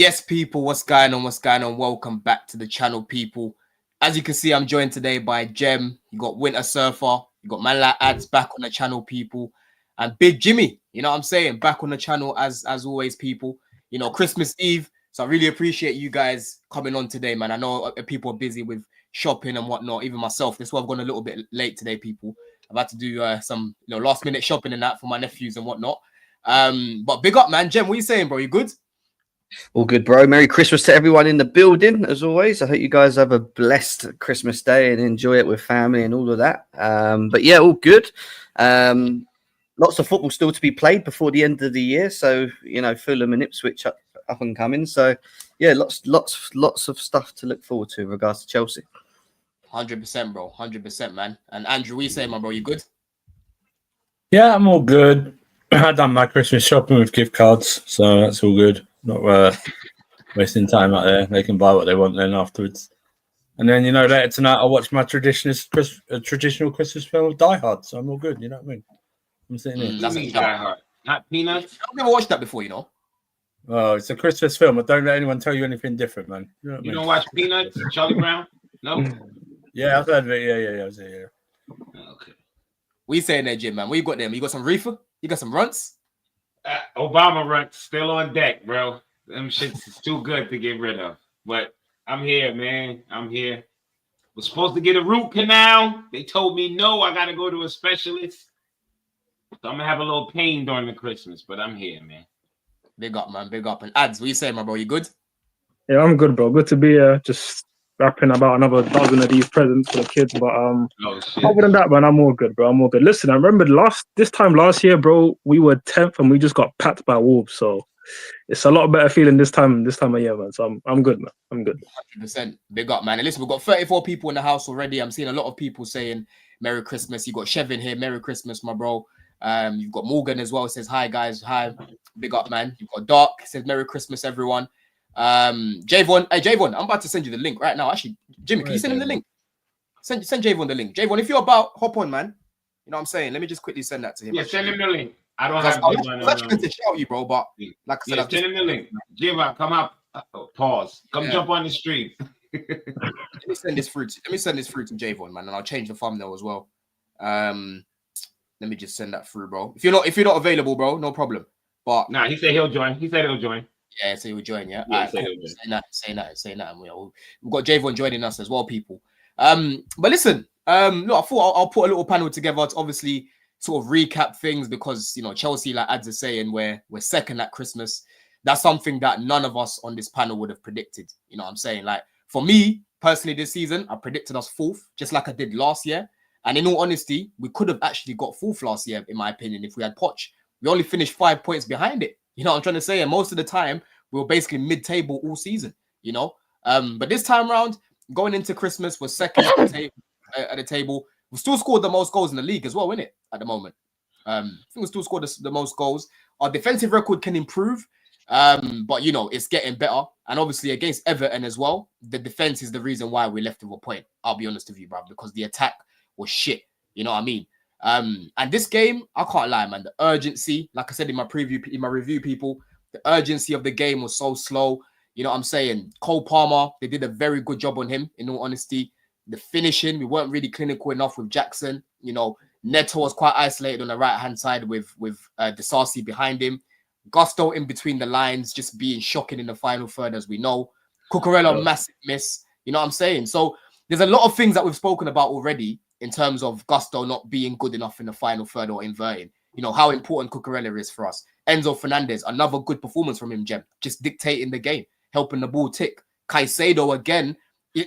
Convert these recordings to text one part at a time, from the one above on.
Yes, people, what's going on? What's going on? Welcome back to the channel, people. As you can see, I'm joined today by Jem. You got Winter Surfer. You got man like Ads back on the channel, people. And Big Jimmy, you know what I'm saying? Back on the channel as always, people. You know, Christmas Eve. So I really appreciate you guys coming on today, man. I know people are busy with shopping and whatnot. Even myself. That's why I've gone a little bit late today, people. I've had to do some, last minute shopping and that for my nephews and whatnot. But big up, man. Jem, what are you saying, bro? You good? All good, bro. Merry Christmas to everyone in the building, as always. I hope you guys have a blessed Christmas day and enjoy it with family and all of that. But yeah, all good. Lots of football still to be played before the end of the year. So, Fulham and Ipswich up and coming. So, yeah, lots of stuff to look forward to in regards to Chelsea. 100%, bro. 100%, man. And Andrew, what you say, my bro? You good? Yeah, I'm all good. I've done my Christmas shopping with gift cards, so that's all good. Not wasting time out there. They can buy what they want then afterwards. And then, later tonight I'll watch my traditional Christmas film of Die Hard, so I'm all good, you know what I mean? I'm sitting here. That's Die Hard. Not Peanuts? I've never watched that before, you know? Oh, it's a Christmas film. But don't let anyone tell you anything different, man. You know what I mean? Don't watch Peanuts? Charlie Brown? No? Yeah, I've heard of it. Yeah, I was here. Okay. What you saying there, Jim, man? What you got there? You got some reefer? You got some runts? Obama runs still on deck, bro. Them shits is too good to get rid of. But I'm here, man. I'm here. Was supposed to get a root canal. They told me no, I gotta go to a specialist. So I'm gonna have a little pain during the Christmas, but I'm here, man. Big up, man. Big up. And Ads, what you saying, my bro? You good? Yeah, I'm good, bro. Good to be here. Just wrapping about another dozen of these presents for the kids. But other than that, man, I'm all good, bro. I'm all good. Listen, I remember this time last year, bro, we were 10th and we just got packed by Wolves. So it's a lot better feeling this time of year, man. So I'm good, man. I'm good. 100%. Big up, man. And listen, we've got 34 people in the house already. I'm seeing a lot of people saying Merry Christmas. You got Chevin here. Merry Christmas, my bro. You've got Morgan as well. Says hi, guys. Hi. Big up, man. You've got Dark. Says Merry Christmas, everyone. Javon, hey Javon, I'm about to send you the link right now. Actually, Jimmy, can you send him the link? Send Javon the link. Javon, if you're about, hop on, man. You know what I'm saying? Let me just quickly send that to him. Yeah, send him the link. I don't have. have. I was actually going to shout you, bro, but like I said, send him the link. Javon, come up. Pause. Come jump on the street. Let me send this through to Javon, man, and I'll change the thumbnail as well. Let me just send that through, bro. If you're not available, bro, no problem. But nah, he said he'll join. He said he'll join. Yeah, so he'll join, yeah. Yeah, cool. Say that. We've got Javon joining us as well, people. But listen, look, I thought I'll put a little panel together to obviously sort of recap things because Chelsea, like Ads is saying, we're second at Christmas. That's something that none of us on this panel would have predicted. You know what I'm saying? Like for me personally, this season, I predicted us fourth, just like I did last year. And in all honesty, we could have actually got fourth last year, in my opinion, if we had Poch. We only finished 5 points behind it. You know what I'm trying to say? And most of the time, we were basically mid-table all season, But this time around, going into Christmas, we're second at the table. We still scored the most goals in the league as well, innit? At the moment. I think we still scored the most goals. Our defensive record can improve, but, it's getting better. And obviously, against Everton as well, the defense is the reason why we left with a point. I'll be honest with you, bro, because the attack was shit. You know what I mean? And this game, I can't lie, man. The urgency, like I said in my review, people, the urgency of the game was so slow. You know what I'm saying? Cole Palmer, they did a very good job on him, in all honesty. The finishing, we weren't really clinical enough with Jackson. Neto was quite isolated on the right-hand side with Disasi behind him. Gusto in between the lines, just being shocking in the final third, as we know. Cucurella, massive miss. You know what I'm saying? So there's a lot of things that we've spoken about already in terms of Gusto not being good enough in the final third or inverting. How important Cucurella is for us. Enzo Fernandez, another good performance from him, Jem. Just dictating the game, helping the ball tick. Caicedo, again.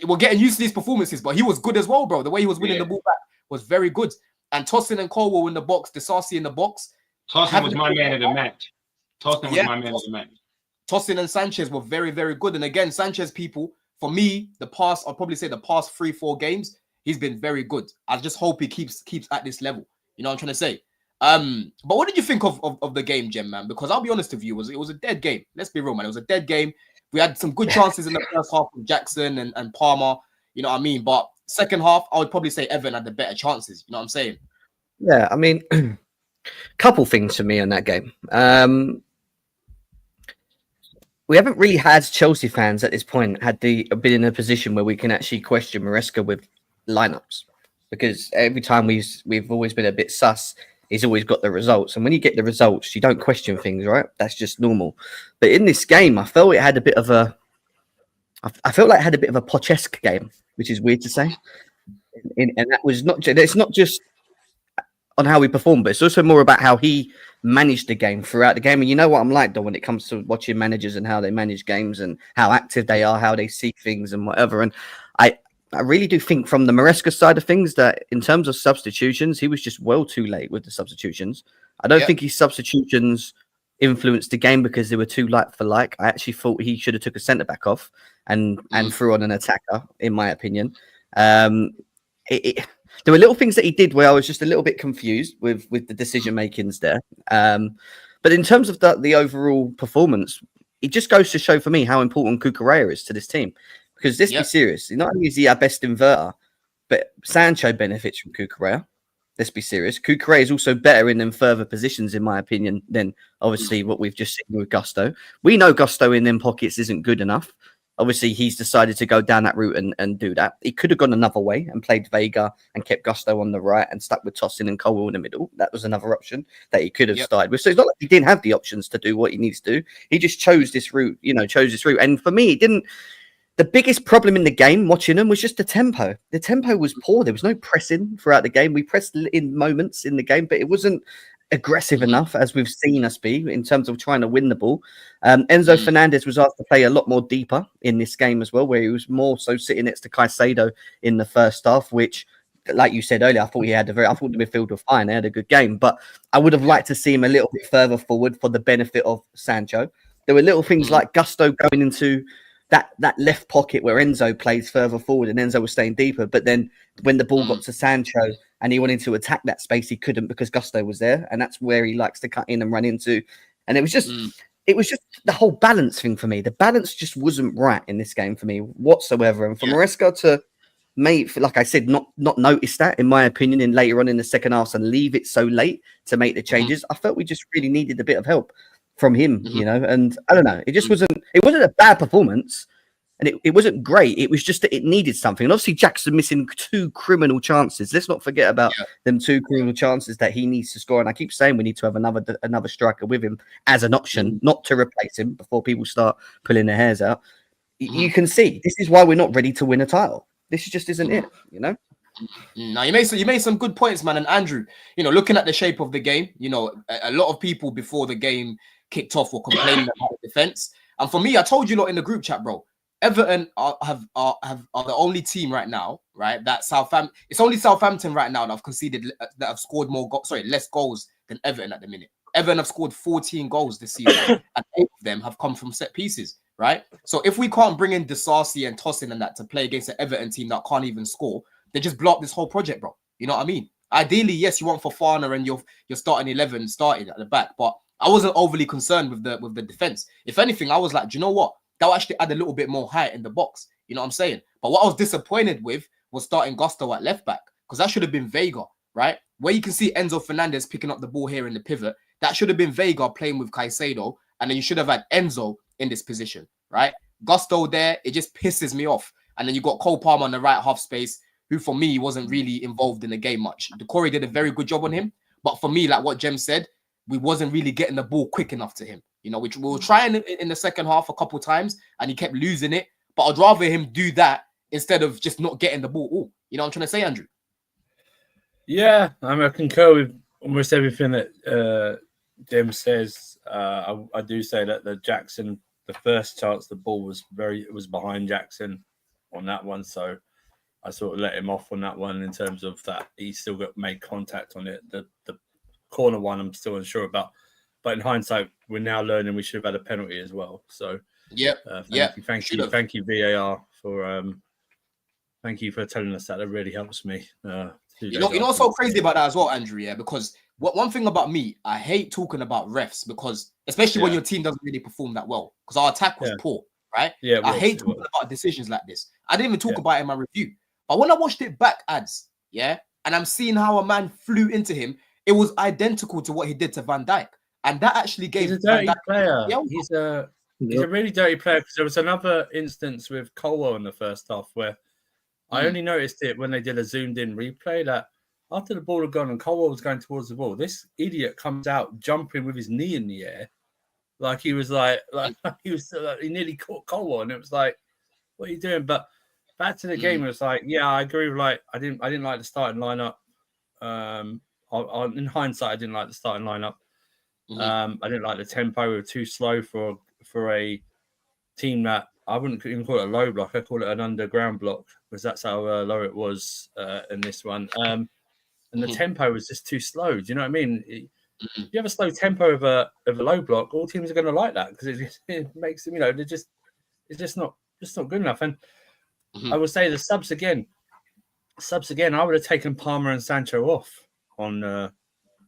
We're getting used to these performances, but he was good as well, bro. The way he was winning the ball back was very good. And Tosin and Cole were in the box. Disasi in the box. Tosin was my man of the match. Tosin was my man of the match. Tosin and Sanchez were very, very good. And again, Sanchez, people, for me, I'll probably say the past 3-4 games, he's been very good. I just hope he keeps at this level. You know what I'm trying to say? But what did you think of the game, Jem, man? Because I'll be honest with you, it was a dead game. Let's be real, man. It was a dead game. We had some good chances in the first half with Jackson and Palmer. You know what I mean? But second half, I would probably say Everton had the better chances. You know what I'm saying? Yeah, I mean, couple things for me on that game. we haven't really had Chelsea fans at this point been in a position where we can actually question Maresca with lineups, because every time we've always been a bit sus. He's always got the results, and when you get the results, you don't question things, right? That's just normal. But in this game, I felt like it had a bit of a Poch-esque game, which is weird to say. And that was not. It's not just on how he performed, but it's also more about how he managed the game throughout the game. And you know what I'm like, though, when it comes to watching managers and how they manage games and how active they are, how they see things and whatever. And I really do think from the Maresca side of things that in terms of substitutions, he was just well too late with the substitutions. I don't think his substitutions influenced the game because they were too like for like. I actually thought he should have took a centre back off and threw on an attacker, in my opinion. There were little things that he did where I was just a little bit confused with the decision makings there. But in terms of the overall performance, it just goes to show for me how important Cucurella is to this team. Because let's be serious, not only is he our best inverter, but Sancho benefits from Cucurella. Let's be serious. Cucurella is also better in them further positions, in my opinion, than obviously what we've just seen with Gusto. We know Gusto in them pockets isn't good enough. Obviously, he's decided to go down that route and do that. He could have gone another way and played Vega and kept Gusto on the right and stuck with Tosin and Colwell in the middle. That was another option that he could have started with. So it's not like he didn't have the options to do what he needs to do. He just chose this route, And for me, it didn't. The biggest problem in the game, watching them, was just the tempo. The tempo was poor. There was no pressing throughout the game. We pressed in moments in the game, but it wasn't aggressive enough, as we've seen us be, in terms of trying to win the ball. Enzo Fernandez was asked to play a lot more deeper in this game as well, where he was more so sitting next to Caicedo in the first half, which, like you said earlier, I thought the midfield were fine. They had a good game, but I would have liked to see him a little bit further forward for the benefit of Sancho. There were little things like Gusto going into that left pocket where Enzo plays further forward and Enzo was staying deeper. But then when the ball got to Sancho and he wanted to attack that space, he couldn't because Gusto was there. And that's where he likes to cut in and run into. And it was just the whole balance thing for me. The balance just wasn't right in this game for me whatsoever. And for Maresca to like I said, not notice that, in my opinion, in later on in the second half and leave it so late to make the changes, I felt we just really needed a bit of help from him, and I don't know. It just wasn't a bad performance and it wasn't great. It was just that it needed something. And obviously Jackson missing 2 criminal chances. Let's not forget about them 2 criminal chances that he needs to score. And I keep saying we need to have another striker with him as an option, not to replace him before people start pulling their hairs out. You can see this is why we're not ready to win a title. This just isn't it, Now you made some good points, man. And Andrew, looking at the shape of the game, a lot of people before the game kicked off were complaining about the defense. And for me, I told you lot in the group chat, bro. Everton are the only team right now, right? That Southampton. It's only Southampton right now that have conceded, that have scored less goals than Everton at the minute. Everton have scored 14 goals this season, and 8 of them have come from set pieces, right? So if we can't bring in Disasi and Tosin and that to play against an Everton team that can't even score, they just blow up this whole project, bro. You know what I mean? Ideally, yes, you want Fofana and your starting 11 started at the back, but I wasn't overly concerned with the defense. If anything, I was like, do you know what? That will actually add a little bit more height in the box. You know what I'm saying? But what I was disappointed with was starting Gusto at left back, because that should have been Vega, right? Where you can see Enzo Fernandez picking up the ball here in the pivot, that should have been Vega playing with Caicedo, and then you should have had Enzo in this position, right? Gusto there, it just pisses me off. And then you got Cole Palmer on the right half space, who for me wasn't really involved in the game much. Decore did a very good job on him, but for me, like what Jem said, we wasn't really getting the ball quick enough to him. Which we were trying in the second half a couple times, and he kept losing it. But I'd rather him do that instead of just not getting the ball. Ooh, you know what I'm trying to say, Andrew? Yeah, I concur with almost everything that Jem says. I do say that the first chance the ball was behind Jackson on that one, so I sort of let him off on that one in terms of that he still made contact on it. The corner one I'm still unsure about. But in hindsight, we're now learning we should have had a penalty as well. So, thank you, VAR, thank you for telling us that. That really helps me. You know what's so crazy about that as well, Andrew? Yeah, because one thing about me, I hate talking about refs because, especially when your team doesn't really perform that well, because our attack was poor, right? Yeah, I hate talking about decisions like this. I didn't even talk about it in my review, but when I watched it back, and I'm seeing how a man flew into him, it was identical to what he did to Van Dijk. And that actually gave He's a dirty player. He's a really dirty player because there was another instance with Colwell in the first half where I only noticed it when they did a zoomed-in replay that after the ball had gone and Colwell was going towards the ball, this idiot comes out jumping with his knee in the air, like he was he nearly caught Colwell, and it was like, what are you doing? But back to the game, it was like, yeah, I agree with I didn't like the starting lineup. In hindsight, I didn't like the starting lineup. I didn't like the tempo. We were too slow for a team that I wouldn't even call it a low block. I call it an underground block because that's how low it was in this one. And the tempo was just too slow. Do you know what I mean? If you have a slow tempo of a low block, all teams are going to like that because it makes them, it's just not good enough. And I would say the subs again. I would have taken Palmer and Sancho off on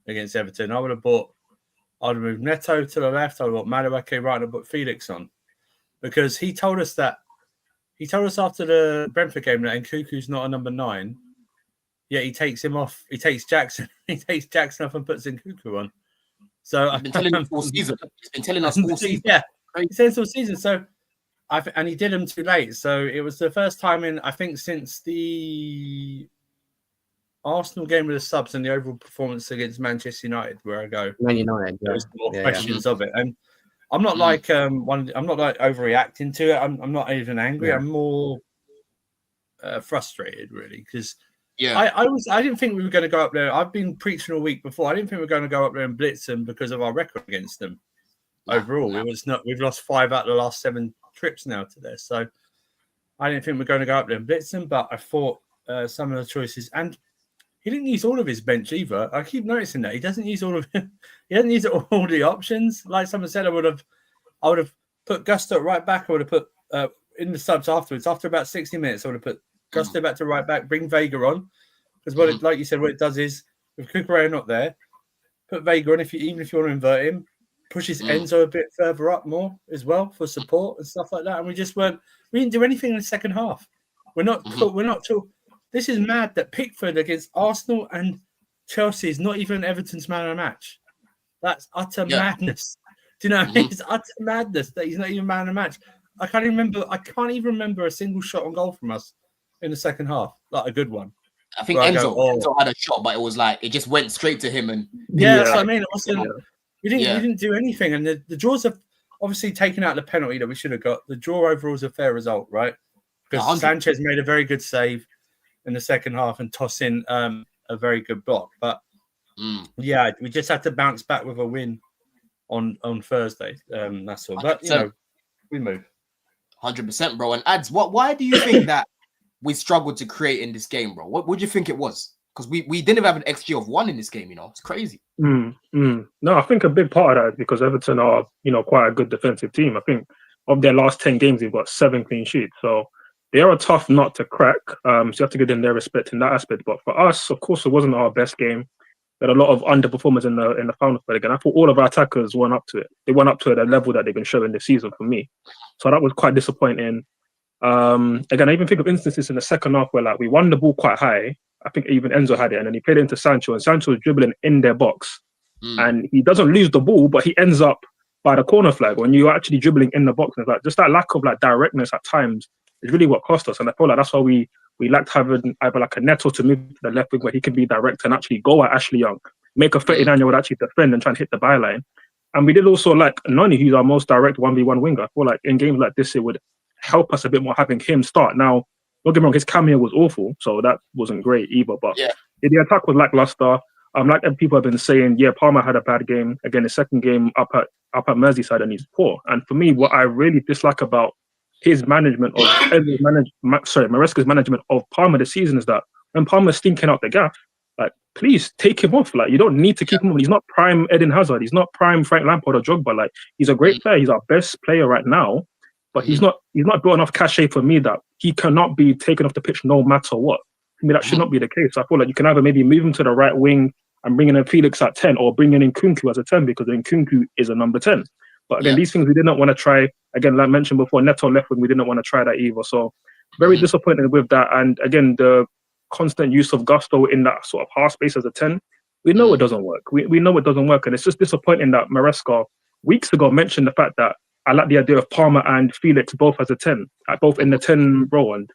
against Everton. I would have moved Neto to the left. I would have brought Madueke right, and I put Felix on because he told us after the Brentford game that Nkunku's not a number 9. Yeah, he takes him off. He takes Jackson. He takes Jackson off and puts Nkunku on. So I've been telling us all season. He's been telling us all season. Yeah, he says all season. So and he did them too late. So it was the first time since the Arsenal game with the subs and the overall performance against Manchester United where I go. Man United. There's more questions of it, and I'm not like I'm not like overreacting to it. I'm not even angry. Yeah. I'm more frustrated really because. Yeah, I didn't think we were going to go up there. I've been preaching all week before. I didn't think we were going to go up there and blitz them because of our record against them. Overall, we've lost 5 out of the last 7 trips now to there. So I didn't think we were going to go up there and blitz them. But I thought some of the choices, and he didn't use all of his bench either. I keep noticing that he doesn't use all of him. He doesn't use all the options. Like someone said, I would have put Gusto at right back. I would have put in the subs afterwards. After about 60 minutes, I would have put Gusto back to right back, bring Vega on. Because like you said, what it does is, with Cucurella not there, put Vega on, even if you want to invert him, pushes Enzo a bit further up more as well for support and stuff like that. And we didn't do anything in the second half. We're not this is mad that Pickford against Arsenal and Chelsea is not even Everton's man of the match. That's utter madness. Do you know what I mean? It's utter madness that he's not even man of the match. I can't even remember a single shot on goal from us in the second half, like a good one. I think Enzo had a shot, but it was like it just went straight to him. And that's what I mean. It wasn't. We didn't do anything, and the draws have obviously taken out the penalty that we should have got. The draw overall is a fair result, right? Because Sanchez made a very good save in the second half and Tosin a very good block. But we just had to bounce back with a win on Thursday. That's all. But we move. 100%, bro. And Ads, why do you think that we struggled to create in this game, bro? What do you think it was? Because we didn't have an XG of 1 in this game, It's crazy. No, I think a big part of that is because Everton are, quite a good defensive team. I think of their last 10 games, they've got 7 clean sheets. So they are a tough nut to crack. So you have to give them their respect in that aspect. But for us, of course, it wasn't our best game. There are a lot of underperformers in the final third. Again, I thought all of our attackers went up to it. They went up to the level that they've been showing this season for me. So that was quite disappointing. Again, I even think of instances in the second half where we won the ball quite high. I think even Enzo had it, and then he played it into Sancho, and Sancho was dribbling in their box, and he doesn't lose the ball, but he ends up by the corner flag when you're actually dribbling in the box. And just that lack of directness at times is really what cost us, and I feel like that's why we lacked having either a Neto to move to the left wing where he can be direct and actually go at Ashley Young, make a 39-year-old actually defend and try and hit the byline. And we did also Noni, who's our most direct 1v1 winger. I feel like in games like this, it would help us a bit more having him start. Now, don't get me wrong, his cameo was awful, so that wasn't great either. But the attack was lackluster. Like people have been saying, Palmer had a bad game. Again, his second game up at Merseyside, and he's poor. And for me, what I really dislike about his management of Maresca's management of Palmer this season is that when Palmer's stinking out the gaff, please take him off. You don't need to keep him on. He's not prime Eden Hazard. He's not prime Frank Lampard or Drogba. He's a great player. He's our best player right now. But he's not built enough cachet for me that he cannot be taken off the pitch no matter what. I mean, that should not be the case. I feel like you can either maybe move him to the right wing and bring in Felix at 10 or bring in Nkunku as a 10 because Nkunku is a number 10. But again, these things we did not want to try. Again, like mentioned before, Neto left wing, we didn't want to try that either. So very disappointed with that. And again, the constant use of Gusto in that sort of half space as a 10, we know it doesn't work. We know it doesn't work. And it's just disappointing that Maresca weeks ago mentioned the fact that I like the idea of Palmer and Felix both as a 10, both in the 10 role. And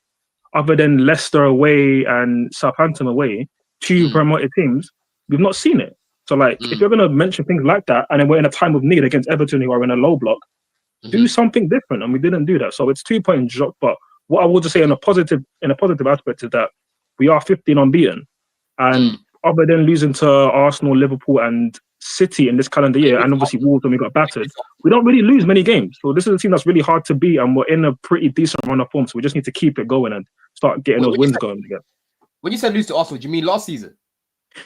other than Leicester away and Southampton away, two promoted teams, we've not seen it. So, like, if you're going to mention things like that, and then we're in a time of need against Everton, who are in a low block, do something different. And we didn't do that. So it's 2 point drop. But what I will just say in a positive aspect is that we are 15 unbeaten. And other than losing to Arsenal, Liverpool, and City in this calendar year, and obviously Wolves when we got battered, we don't really lose many games. So this is a team that's really hard to beat, and we're in a pretty decent run of form. So we just need to keep it going and start getting those wins going again. When you said lose to Arsenal, do you mean last season?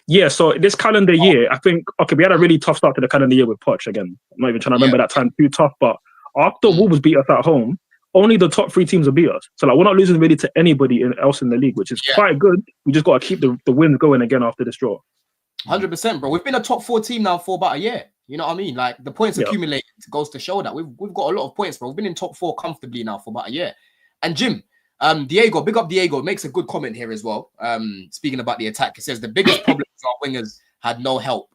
Yeah, so this calendar year, I think, we had a really tough start to the calendar year with Poch again. I'm not even trying to remember that time too tough, but after Wolves beat us at home, only the top 3 teams will beat us. So, like, we're not losing really to anybody else in the league, which is quite good. We just got to keep the wins going again after this draw. 100%, bro. We've been a top 4 team now for about a year. You know what I mean? Like, the points accumulated goes to show that we've got a lot of points, bro. We've been in top 4 comfortably now for about a year. And Jim, Diego, big up Diego, makes a good comment here as well. Speaking about the attack, he says the biggest problem is our wingers had no help.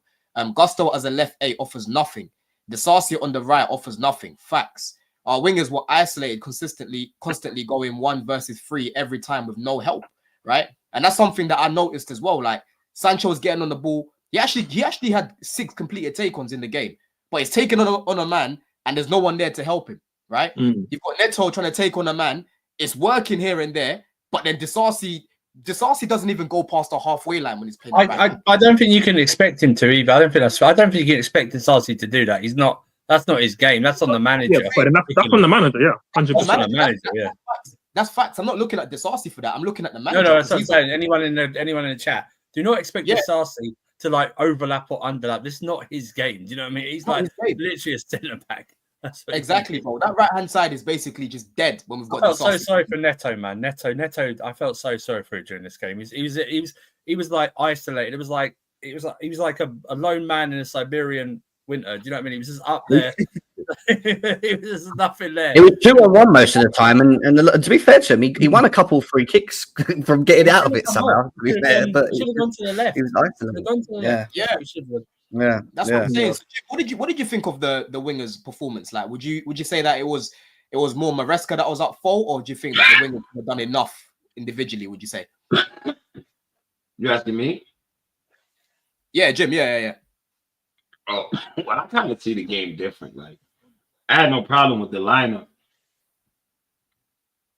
Gusto as a left 8 offers nothing. Disasi on the right offers nothing. Facts. Our wingers were isolated constantly going 1 versus 3 every time with no help, right? And that's something that I noticed as well. Like, Sancho's getting on the ball. He actually had 6 completed take-ons in the game, but he's taking on a man and there's no one there to help him, right? You've got Neto trying to take on a man. It's working here and there, but then Disasi doesn't even go past the halfway line when he's playing. I don't think you can expect him to either. I don't think you can expect Disasi to do that. He's not. That's not his game. That's on the manager. Yeah, but that's on the manager. Yeah, 100%. That's on the manager. Yeah, that's facts. I'm not looking at Disasi for that. I'm looking at the manager. No, that's what I'm saying. Anyone in the chat, do not expect Disasi to like overlap or underlap. This is not his game. Do you know what I mean? He's like literally a centre back. Exactly, bro. That right hand side is basically just dead when we've got. I felt so sorry for Neto, man. Neto. I felt so sorry for him during this game. He was like isolated. It was like he was like a lone man in a Siberian winter. Do you know what I mean? He was just up there. It was just nothing there. It was 2-on-1 most of the time, and to be fair to him, he won a couple free kicks from getting out of it somehow. To be fair, but he should have gone to the left. He was isolated. Yeah, that's what I'm saying. So, what did you think of the wingers' performance? Like, would you say that it was more Maresca that was up fault, or do you think that the wingers have done enough individually? Would you say? You asking me? Yeah, Jim. Yeah. Oh, well, I kind of see the game different. Like, I had no problem with the lineup.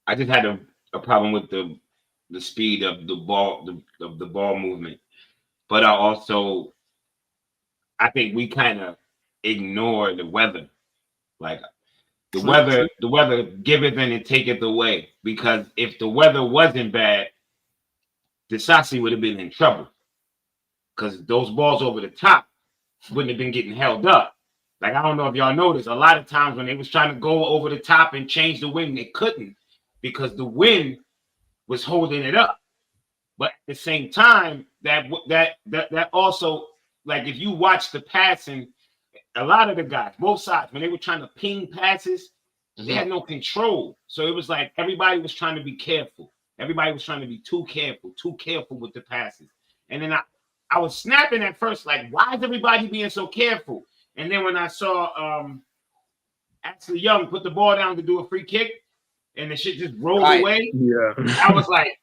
I just had a problem with the speed of the ball, the ball movement. But I think we kind of ignore the weather. Like, the weather giveth and it taketh away. Because if the weather wasn't bad, Disasi would have been in trouble. Because those balls over the top wouldn't have been getting held up. Like, I don't know if y'all noticed, a lot of times when they was trying to go over the top and change the wind, they couldn't because the wind was holding it up. But at the same time, that also, like, if you watch the passing, a lot of the guys, both sides, when they were trying to ping passes, they had no control. So it was like everybody was trying to be careful. Everybody was trying to be too careful with the passes. And then I was snapping at first, like, why is everybody being so careful? And then when I saw Ashley Young put the ball down to do a free kick, and the shit just rolled away, I was like,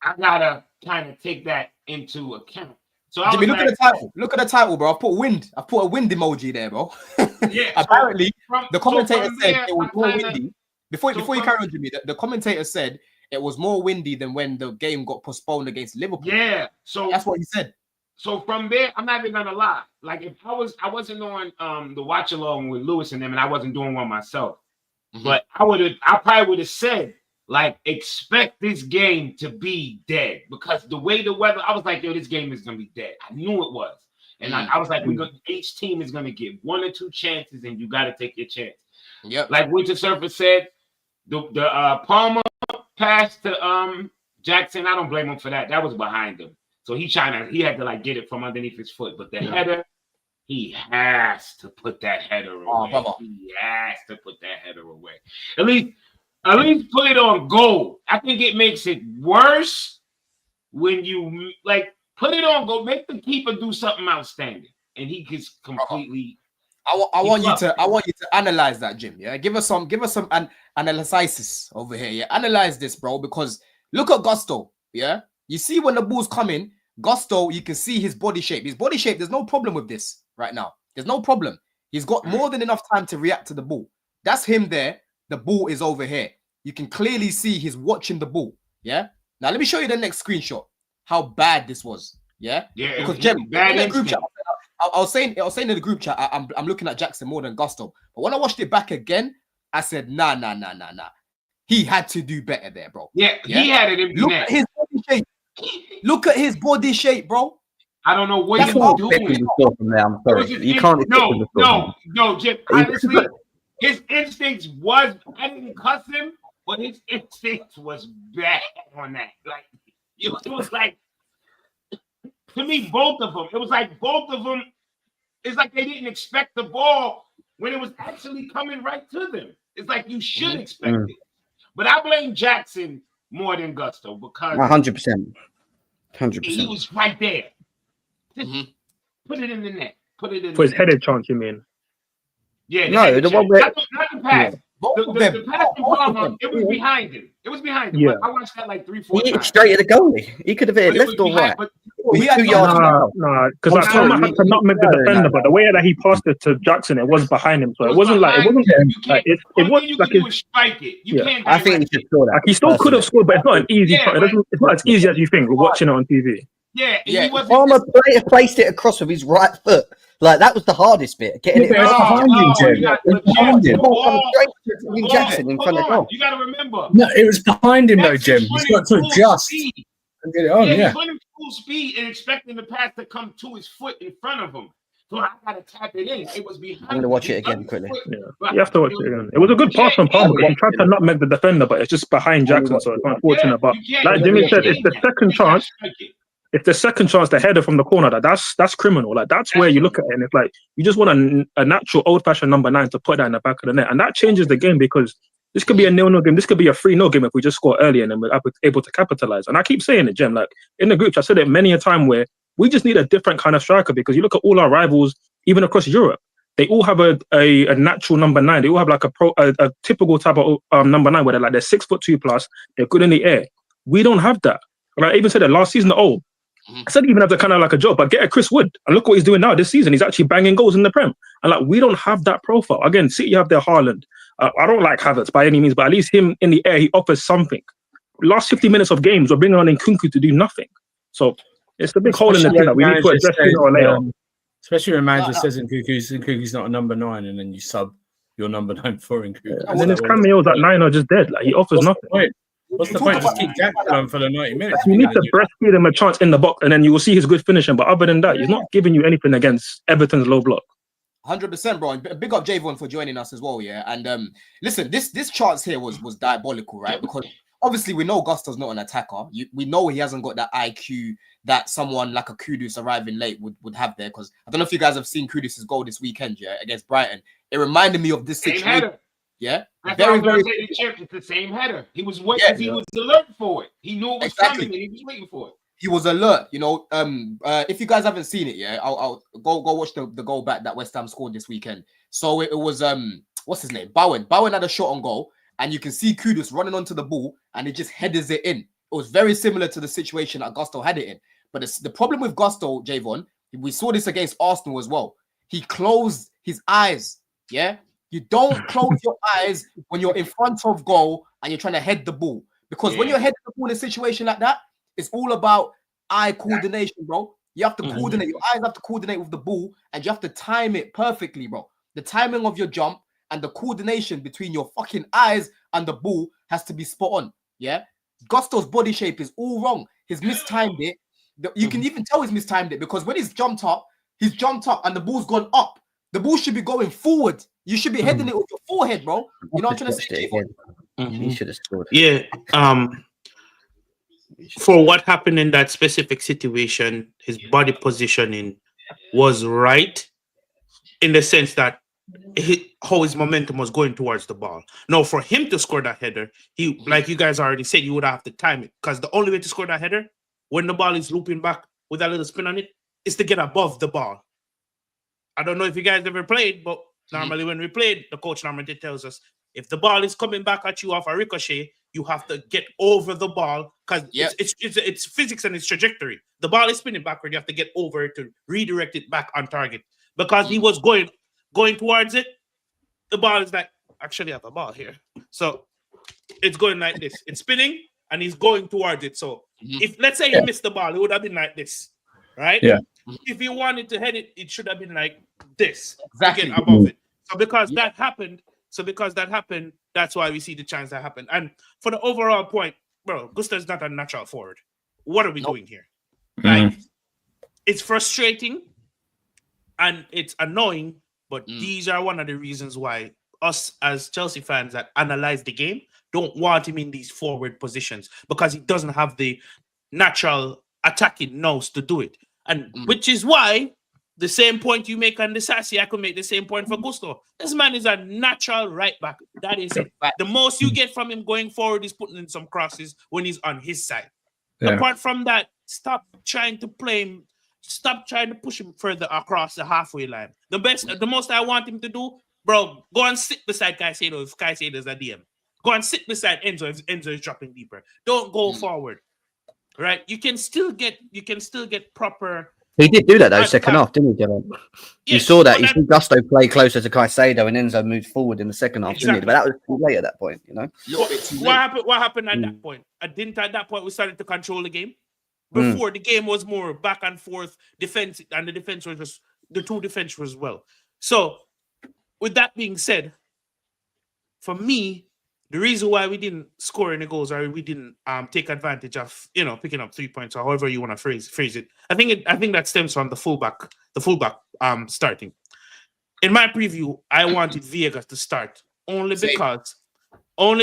I gotta kind of take that into account. So Jimmy, look at the title. Look at the title, bro. I put a wind emoji there, bro. Yeah. Apparently, the commentator said it was more windy. Before you carry on, Jimmy, the commentator said it was more windy than when the game got postponed against Liverpool. Yeah. So that's what he said. So from there, I'm not even gonna lie. Like, if I wasn't on the watch along with Lewis and them, and I wasn't doing one myself, but I probably would have said, like, expect this game to be dead, because the way the weather, I was like, yo, this game is gonna be dead. I knew it was, and I was like, each team is gonna get 1 or 2 chances, and you got to take your chance. Yep. Like Winter Surfer said, the Palmer pass to Jackson, I don't blame him for that. That was behind him. So he had to like get it from underneath his foot. But the header, he has to put that header away. He has to put that header away. At least put it on goal. I think it makes it worse when you like put it on goal. Make the keeper do something outstanding, and he gets completely I want you to analyze that, Jim. Yeah, give us some analysis over here. Yeah, analyze this, bro, because look at Gusto. Yeah, you see when the ball's coming, Gusto, you can see his body shape. His body shape, there's no problem with this right now. There's no problem. He's got more than enough time to react to the ball. That's him there. The ball is over here. You can clearly see he's watching the ball. Yeah. Now let me show you the next screenshot. How bad this was. Yeah. Yeah. Because Jim, in the group chat, I was saying in the group chat, I'm looking at Jackson more than Gusto. But when I watched it back again, I said, nah. He had to do better there, bro. Yeah, he had it in Look at his body shape. Look at his body shape, bro. I don't know what he was doing. From there, I'm sorry. You can't. No, Jim. Honestly, his instincts was. I didn't cuss him, but his instincts was bad on that. Like it was like to me, both of them. It was like both of them. It's like they didn't expect the ball when it was actually coming right to them. It's like you should expect it. But I blame Jackson more than Gusto because 100%. 100%. He was right there. Just put it in the net. Put it in for his headed chance, you mean? Yeah. No, the one where not the pass. The pass from Palmer, it was behind him. It was behind him. Yeah. I watched that like 3-4 times. He hit it straight at the goalie. He could have hit it left or right. He had 2 yards. Nah, because like Palmer had to nutmeg the defender, but the way that he passed it to Jackson, it was behind him. So it wasn't like it wasn't like it was like it. Strike it. You can't. I think he should score that. Like he still could have scored, but it's not an easy. It's not as easy as you think. We're watching it on TV. Yeah. Palmer placed it across with his right foot. Like that was the hardest bit. Getting it behind him, Jim. Jackson in front of goal. You got to remember. No, it was behind him though, Jim. He's got to adjust and get it on. Yeah. He's running full speed and expecting the pass to come to his foot in front of him. So I got to tap it in. It was behind. I'm gonna watch it again quickly. Yeah, you have to watch it again. It was a good pass from Palmer. He tried to nutmeg the defender, but it's just behind Jackson, so it's unfortunate. But like Jimmy said, it's the second chance. If the second chance, the header from the corner, that's criminal. Like that's where you look at it and it's like you just want a natural old-fashioned number 9 to put that in the back of the net, and that changes the game because this could be a 0-0 game. This could be a 3-0 game if we just score early and then we're able to capitalize. And I keep saying it, Jim. Like in the group, I said it many a time where we just need a different kind of striker because you look at all our rivals, even across Europe, they all have a natural number 9. They all have like a typical type of number 9 where they're 6'2" plus. They're good in the air. We don't have that. Like I even said it last season. I said even have to kind of like a job, but get a Chris Wood and look what he's doing now this season. He's actually banging goals in the Prem, and like we don't have that profile. Again, City have their Haaland. I don't like Havertz by any means, but at least him in the air, he offers something. Last 50 minutes of games, we're bringing on Nkunku to do nothing. So it's the big hole in the thing that we need to address sooner or later. Especially when manager says Nkunku's not a number 9, and then you sub your number 9 for Nkunku. And then his cameos at 9 are just dead. Like he offers nothing. What's the point? Just keep Jackson on for the 90 minutes. You need to breastfeed him a chance in the box, and then you will see his good finishing. But other than that, he's not giving you anything against Everton's low block. 100%, bro. And big up Javon for joining us as well, yeah. And listen, this chance here was diabolical, right? Because obviously we know Gusto's not an attacker. We know he hasn't got that IQ that someone like a Kudus arriving late would have there. Because I don't know if you guys have seen Kudus' goal this weekend, yeah, against Brighton. It reminded me of this situation. Yeah, that's very, very. It's the same header. He was waiting. Yeah, he was alert for it. He knew it was coming, and he was waiting for it. He was alert. You know, if you guys haven't seen it, yeah, I'll go watch the goal back that West Ham scored this weekend. So it was what's his name? Bowen. Bowen had a shot on goal, and you can see Kudus running onto the ball, and he just headers it in. It was very similar to the situation that Gusto had it in. But the problem with Gusto, Javon, we saw this against Arsenal as well. He closed his eyes. Yeah. You don't close your eyes when you're in front of goal and you're trying to head the ball. Because when you're heading the ball in a situation like that, it's all about eye coordination, bro. You have to coordinate. Your eyes have to coordinate with the ball and you have to time it perfectly, bro. The timing of your jump and the coordination between your fucking eyes and the ball has to be spot on, yeah? Gusto's body shape is all wrong. He's mistimed it. You can even tell he's mistimed it because when he's jumped up and the ball's gone up. The ball should be going forward. You should be heading it with your forehead, bro. You know what I'm trying to say? He should have scored. Yeah. For what happened in that specific situation, his body positioning was right in the sense that how his momentum was going towards the ball. Now, for him to score that header, he, like you guys already said, you would have to time it because the only way to score that header when the ball is looping back with that little spin on it is to get above the ball. I don't know if you guys ever played, but normally when we played, the coach normally tells us if the ball is coming back at you off a ricochet, you have to get over the ball because it's physics and its trajectory. The ball is spinning backward. You have to get over it to redirect it back on target. Because he was going towards it, the ball is like, actually I have a ball here. So it's going like this. It's spinning and he's going towards it. So if, let's say he missed the ball, it would have been like this, right? Yeah. If he wanted to head it, it should have been like this. Exactly. To get above it. So because that happened, that's why we see the chance that happened. And for the overall point, bro, Gusta's not a natural forward. What are we doing here? Like, it's frustrating and it's annoying, but these are one of the reasons why us as Chelsea fans that analyze the game don't want him in these forward positions because he doesn't have the natural attacking nose to do it. And which is why the same point you make on the Sassy, I could make the same point for Gusto. This man is a natural right back. That is it. The most you get from him going forward is putting in some crosses when he's on his side. Yeah. Apart from that, stop trying to play him. Stop trying to push him further across the halfway line. The most I want him to do, bro, go and sit beside Caicedo if Caicedo's a DM. Go and sit beside Enzo if Enzo is dropping deeper. Don't go forward. Right? You can still get proper. He did do that though, second half, didn't he, Javon? You saw that. You saw Gusto play closer to Caicedo and Enzo moved forward in the second half, didn't he? But that was too late at that point, you know. What happened at that point? At that point we started to control the game. Before the game was more back and forth defense, and the defense was just the two defense was well. So, with that being said, for me, the reason why we didn't score any goals or we didn't take advantage of picking up 3 points or however you want to phrase it, I think that stems from the fullback starting. In my preview, I wanted Viega to start only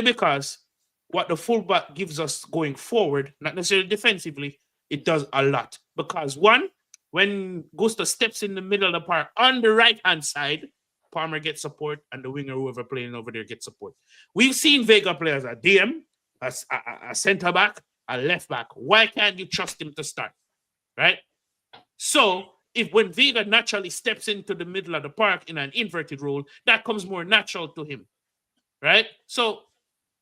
because what the fullback gives us going forward, not necessarily defensively, it does a lot. Because one, when Gusto steps in the middle of the park on the right-hand side, Palmer gets support, and the winger, whoever playing over there, gets support. We've seen Vega play as a DM, as a centre-back, a left-back. Why can't you trust him to start? Right? So, when Vega naturally steps into the middle of the park in an inverted role, that comes more natural to him. Right? So,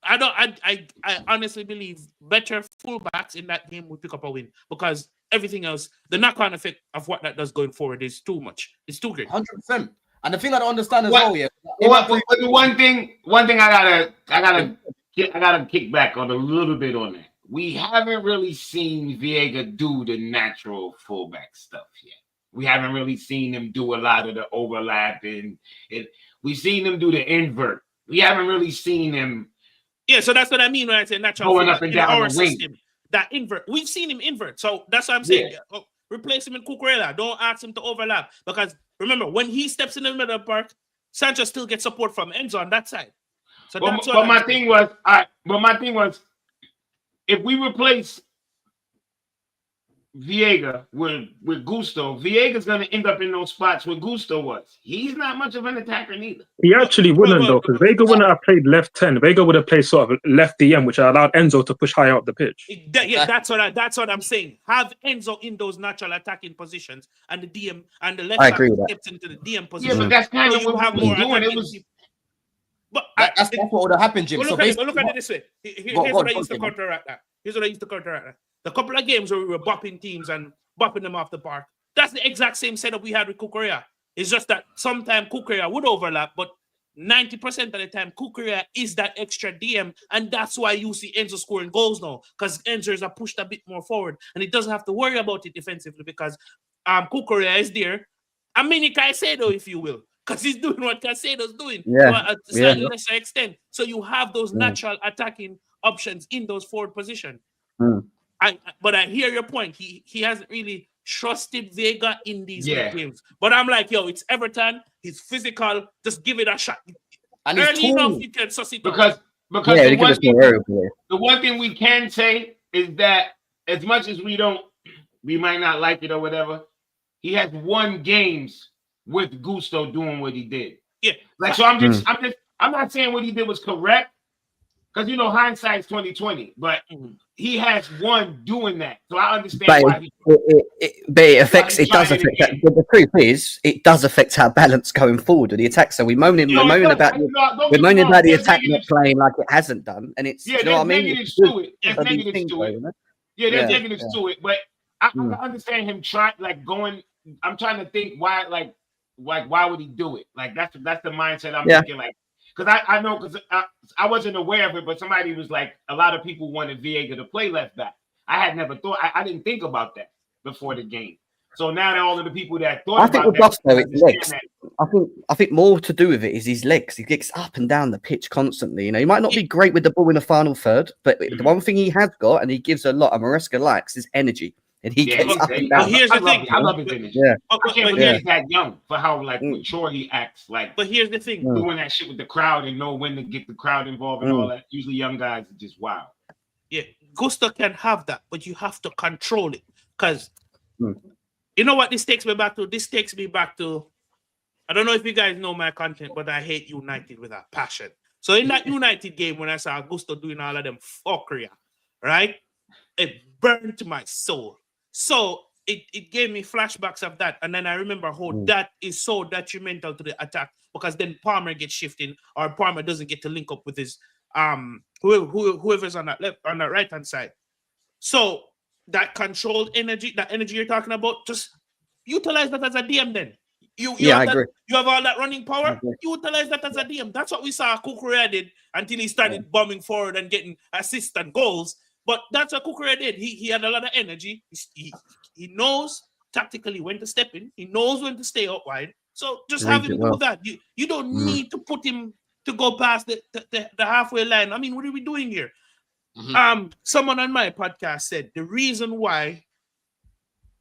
I honestly believe better fullbacks in that game will pick up a win because everything else, the knock-on effect of what that does going forward is too much. It's too great. 100%. And the thing I don't understand as well, the one thing I gotta kick back on a little bit on that. We haven't really seen Viega do the natural fullback stuff yet. We haven't really seen him do a lot of the overlapping. We've seen him do the invert. We haven't really seen him. Yeah, so that's what I mean when I say natural going up and down our the wing. System. That invert. We've seen him invert. So that's what I'm saying. Yeah. Replace him in Cucurella. Don't ask him to overlap. Because remember, when he steps in the middle of the park, Sanchez still gets support from Enzo on that side. So but my thing was, if we replace Viega with Gusto, Viega's going to end up in those spots where Gusto was. He's not much of an attacker neither. He actually wouldn't though, because Vega wouldn't have played left 10. Vega would have played sort of left DM, which allowed Enzo to push high up the pitch. That's what I'm saying. Have Enzo in those natural attacking positions, and the DM and the left back steps into the DM position. Yeah, but that's kind of what we were doing. It was. But that's what would have happened, Jim. Look at it this way. Here's what I used to counteract that. The couple of games where we were bopping teams and bopping them off the park, that's the exact same setup we had with Cucurella. It's just that sometimes Cucurella would overlap, but 90% of the time, Cucurella is that extra DM, and that's why you see Enzo scoring goals now, because Enzo is pushed a bit more forward, and he doesn't have to worry about it defensively because Cucurella is there. A mini Caicedo, if you will, because he's doing what Caicedo's doing to a slightly lesser extent. So you have those natural attacking options in those forward positions. But I hear your point. He hasn't really trusted Vega in these games. But I'm like, it's Everton. He's physical. Just give it a shot. And early enough, you can suss it because the one thing we can say is that as much as we might not like it or whatever, he has won games with Gusto doing what he did. Yeah. Like, so I'm not saying what he did was correct. because hindsight's 20/20, but he has won doing that, so I understand But why. it affects. It does affect. The truth is, it does affect our balance going forward with the attack. So we're moaning about the attack not playing like it hasn't done, and it's there's what I mean. negatives to it. There's There's negatives to it. There's negatives to it, but I understand him trying, going. I'm trying to think why, why would he do it? Like that's the mindset I'm thinking, like, because I know, because I wasn't aware of it, but somebody was like, a lot of people wanted Viega to play left back. I had never thought, I didn't think about that before the game. So now that all of the people that thought I think about with Gusto, it's legs. that. I think more to do with it is his legs. He gets up and down the pitch constantly. He might not be great with the ball in the final third, but the one thing he has got, and he gives a lot, and Maresca likes, is energy. And he gets up and down. Here's the thing. I love his energy. Yeah. I can't believe he's that young for how mature he acts. But here's the thing. Doing that shit with the crowd and know when to get the crowd involved and all that. Usually young guys are just wild. Yeah, Gusto can have that, but you have to control it. Because you know what this takes me back to? This takes me back to, I don't know if you guys know my content, but I hate United with a passion. So in that United game, when I saw Gusto doing all of them fuckery, right? It burned to my soul. So it gave me flashbacks of that. And then I remember how that is so detrimental to the attack, because then Palmer gets shifting, or Palmer doesn't get to link up with his whoever's on that left, on that right hand side. So that controlled energy, that energy you're talking about, just utilize that as a DM then. I agree. You have all that running power, utilize that as a DM. That's what we saw Kukurea did until he started bombing forward and getting assists and goals. But that's what Kukurea did. He had a lot of energy. He knows tactically when to step in. He knows when to stay out wide. So just have him do that. You don't need to put him to go past the halfway line. I mean, what are we doing here? Someone on my podcast said the reason why.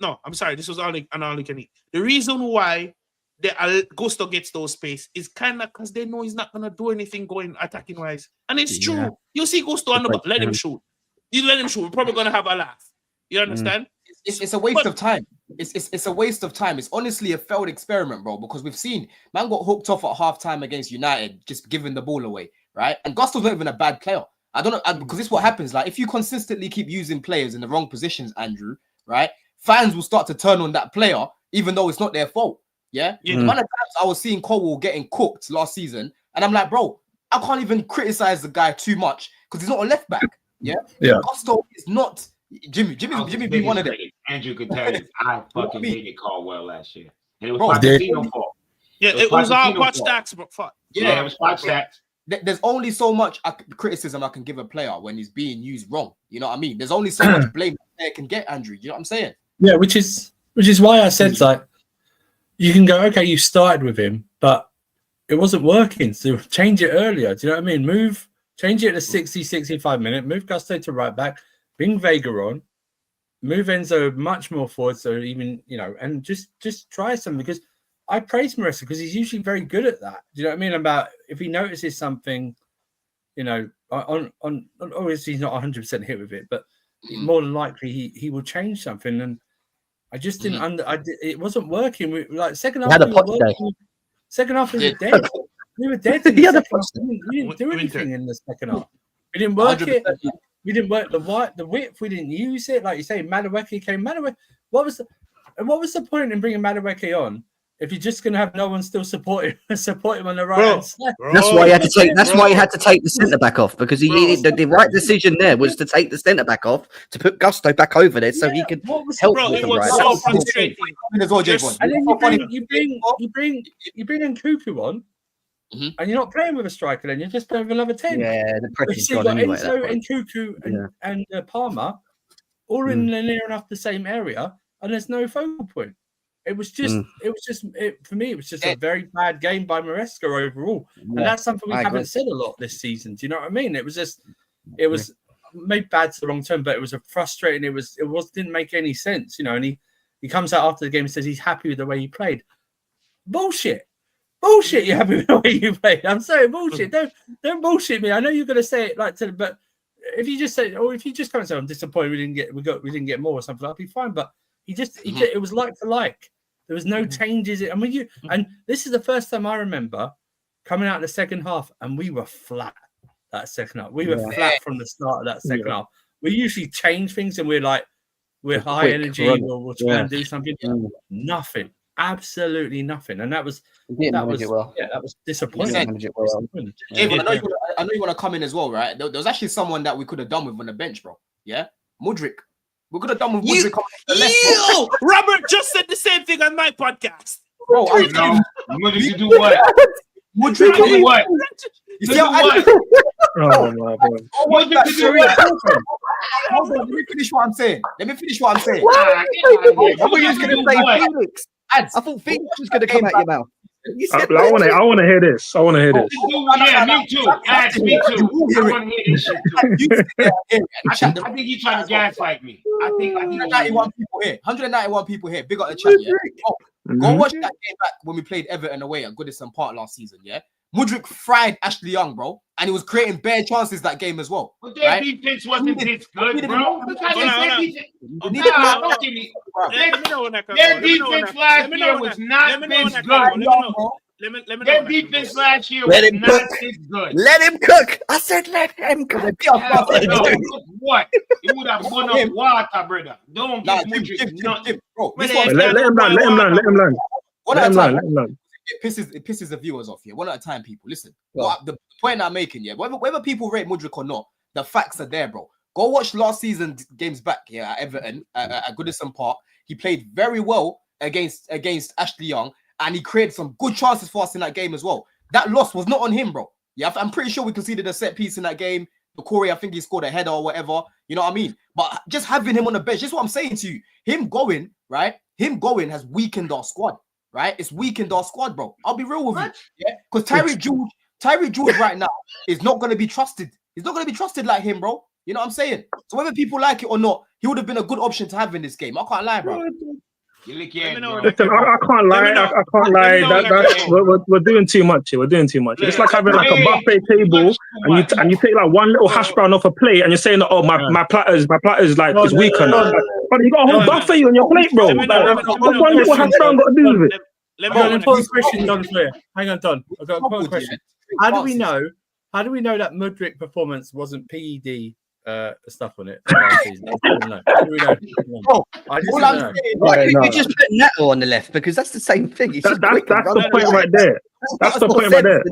No, I'm sorry. This was an all you can eat. The reason why the Gusto gets those space is kind of because they know he's not gonna do anything going attacking wise, and it's true. You see Gusto on the ball, let him shoot. You let him shoot. We're probably gonna have a laugh. You understand? It's a waste of time. It's a waste of time. It's honestly a failed experiment, bro. Because we've seen man got hooked off at halftime against United, just giving the ball away, right? And Gusto's not even a bad player. I don't know, because this is what happens. Like if you consistently keep using players in the wrong positions, Andrew, right? Fans will start to turn on that player, even though it's not their fault. Yeah. The amount of times I was seeing Colwell getting cooked last season, and I'm like, bro, I can't even criticize the guy too much because he's not a left back. Yeah. Gusto is not. Jimmy be one of them. Andrew could tell you, I fucking hated Caldwell last year. And it was Pochettino's fault. Yeah, it was all Poch stats, but fuck. Yeah, it was Poch stats. There's only so much criticism I can give a player when he's being used wrong. You know what I mean? There's only so much blame a player can get, Andrew. You know what I'm saying? Yeah, which is why I said, like, you can go, okay, you started with him, but it wasn't working. So change it earlier. Do you know what I mean? Change it to 60, 65 minute, move Gusto to right back, bring Vega on, move Enzo much more forward. So even, and just try something, because I praise Maresca because he's usually very good at that. Do you know what I mean? About if he notices something, on obviously he's not 100% hit with it, but more than likely he will change something. And I just didn't it wasn't working. Like second half, second half we were dead. We were dead. We didn't do anything in the second half. We didn't work 100%. It. We didn't work the width. We didn't use it. Like you say, Madueke came. What was the point in bringing Madueke on if you're just gonna have no one still support him on the right hand side? That's why he had to take. That's why he had to take the centre back off, because the right decision there was to take the centre back off to put Gusto back over there so he could help with them. Right? So frustrating. And then you bring Nkuku on. And you're not playing with a striker, then you're just playing with another 10. Yeah, the pressure's gone anyway. Enzo and Nkuku and Palmer all in near enough the same area, and there's no focal point. It was just for me. It was just a very bad game by Maresca overall, and that's something we haven't said a lot this season. Do you know what I mean? It was maybe bad to the wrong term, but it was a frustrating. It didn't make any sense, And he comes out after the game and says he's happy with the way he played. Bullshit. You're happy with the way you played. I'm sorry, bullshit. Don't bullshit me. I know you're gonna say it but if you just say, or if you just come and say, I'm disappointed we didn't get more or something, that'd be fine. But it was like for like. There was no changes. And this is the first time I remember coming out in the second half and we were flat. that second half. We were flat from the start of that second half. We usually change things, and we're high quick, energy. We'll try and do something. Nothing, absolutely nothing, and that was disappointing. Javon, I know you want to come in as well, right? There was actually someone that we could have done with on the bench, bro. Yeah, Mudryk. We could have done with Mudryk on the left. Robert just said the same thing on my podcast. Bro, Mudryk to do what? Mudryk to do what? You see how I Oh my God. Mudryk to do what? Hold on, let me finish what I'm saying. I thought you was going to say Felix. I thought Felix was going to come out your mouth. I want to hear this. I want to hear this. Yeah, me too. Me too. I want to hear this shit too. I think he's trying to gaslight me. I think 191 people here. 191 people here. Big up the chat, yeah. Go watch that game back when we played Everton away at Goodison Park last season, yeah. Mudryk fried Ashley Young, bro, and he was creating bare chances that game as well. But their defense wasn't this good, bro. Their defense last year was not this good. Their defense last year was not this good. Let him cook. I said let him cook. What? It would have won up water, brother. Don't give Mudryk nothing. Let him land. One at a time. It pisses the viewers off here. One at a time, people. Listen, the point I'm making, yeah, whether people rate Mudryk or not, the facts are there, bro. Go watch last season games back here at Everton at Goodison Park. He played very well against Ashley Young, and he created some good chances for us in that game as well. That loss was not on him, bro. Yeah, I'm pretty sure we conceded a set piece in that game. The Corey, I think he scored a header or whatever. You know what I mean? But just having him on the bench, just what I'm saying to you. Him going has weakened our squad. Right, it's weakened our squad, bro. I'll be real with you, yeah. Because Tyree George right now is not going to be trusted. He's not going to be trusted like him, bro. You know what I'm saying? So whether people like it or not, he would have been a good option to have in this game. I can't lie, bro. Listen, I can't lie. I can't lie. We're doing too much here. We're doing too much. It's like having like a buffet table, and you take like one little hash brown off a plate, and you're saying, "Oh, my platter's like it's weaker." But you got a whole buffet on your plate, bro. What's one little hash brown got to do with it? Let me put a question, Don. Hang on, Don. I've got a question. How do we know that Mudryk performance wasn't PED stuff on it? How do we know? You just put Neto on the left because that's the same thing. That's the point right there. That's the point right there.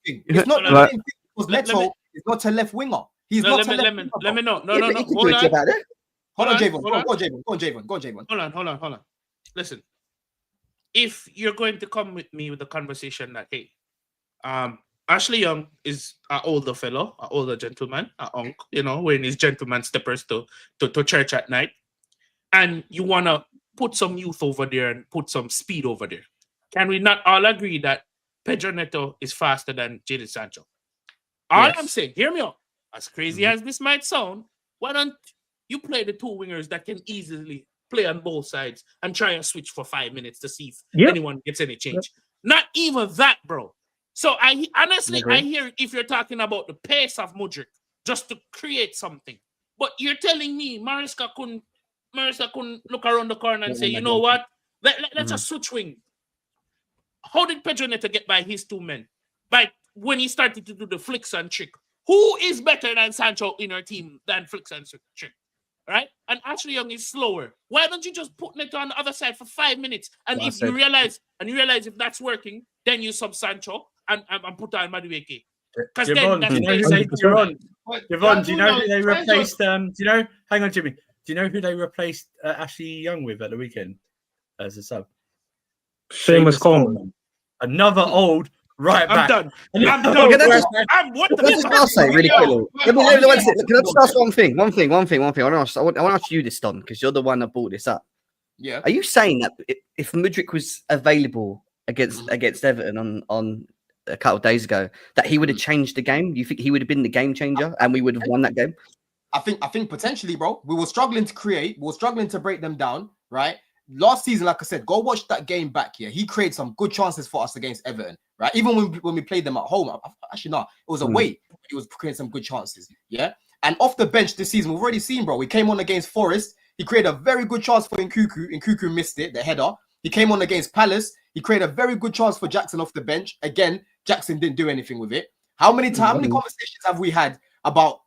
It's not the same thing because Neto is not a left winger. He's not a left winger. Let me know. No. Hold on, Javon. Go on, Javon. Hold on. Listen, if you're going to come with me with the conversation that, hey, Ashley Young is an older fellow, an older gentleman, wearing his gentleman steppers to church at night, and you want to put some youth over there and put some speed over there. Can we not all agree that Pedro Neto is faster than Jadon Sancho? All I'm saying, hear me out. As crazy as this might sound, why don't you play the two wingers that can easily play on both sides and try and switch for 5 minutes to see if anyone gets any change? Not even that, bro. So I hear if you're talking about the pace of Mudryk just to create something, but you're telling me Maresca couldn't look around the corner and say, you know what? Let's just switch wing. How did Pedro Neto get by his two men? By when he started to do the flicks and trick. Who is better than Sancho in our team than flicks and trick? Right? And Ashley Young is slower. Why don't you just put Neto on the other side for 5 minutes? And if you realize if that's working, then you sub Sancho and put on Mudryk. Because then that's Javon, do you know who they replaced? Hang on, Jimmy. Do you know who they replaced Ashley Young with at the weekend as a sub? Seamus Coleman. Another old right back. I'm done. What the fuck? I'll say really quickly. Can I just ask one thing? One thing. I want to ask you this, Don, because you're the one that brought this up. Yeah. Are you saying that if Mudryk was available against Everton on a couple of days ago, that he would have changed the game? You think he would have been the game changer and we would have won that game? I think potentially, bro. We were struggling to create. We were struggling to break them down, right? Last season, like I said, go watch that game back here. He created some good chances for us against Everton, right? Even when we played them at home. Actually, no, it was away. He was creating some good chances, yeah? And off the bench this season, we've already seen, bro. We came on against Forest. He created a very good chance for Nkuku. Nkuku missed it, the header. He came on against Palace. He created a very good chance for Jackson off the bench. Again, Jackson didn't do anything with it. How many conversations have we had about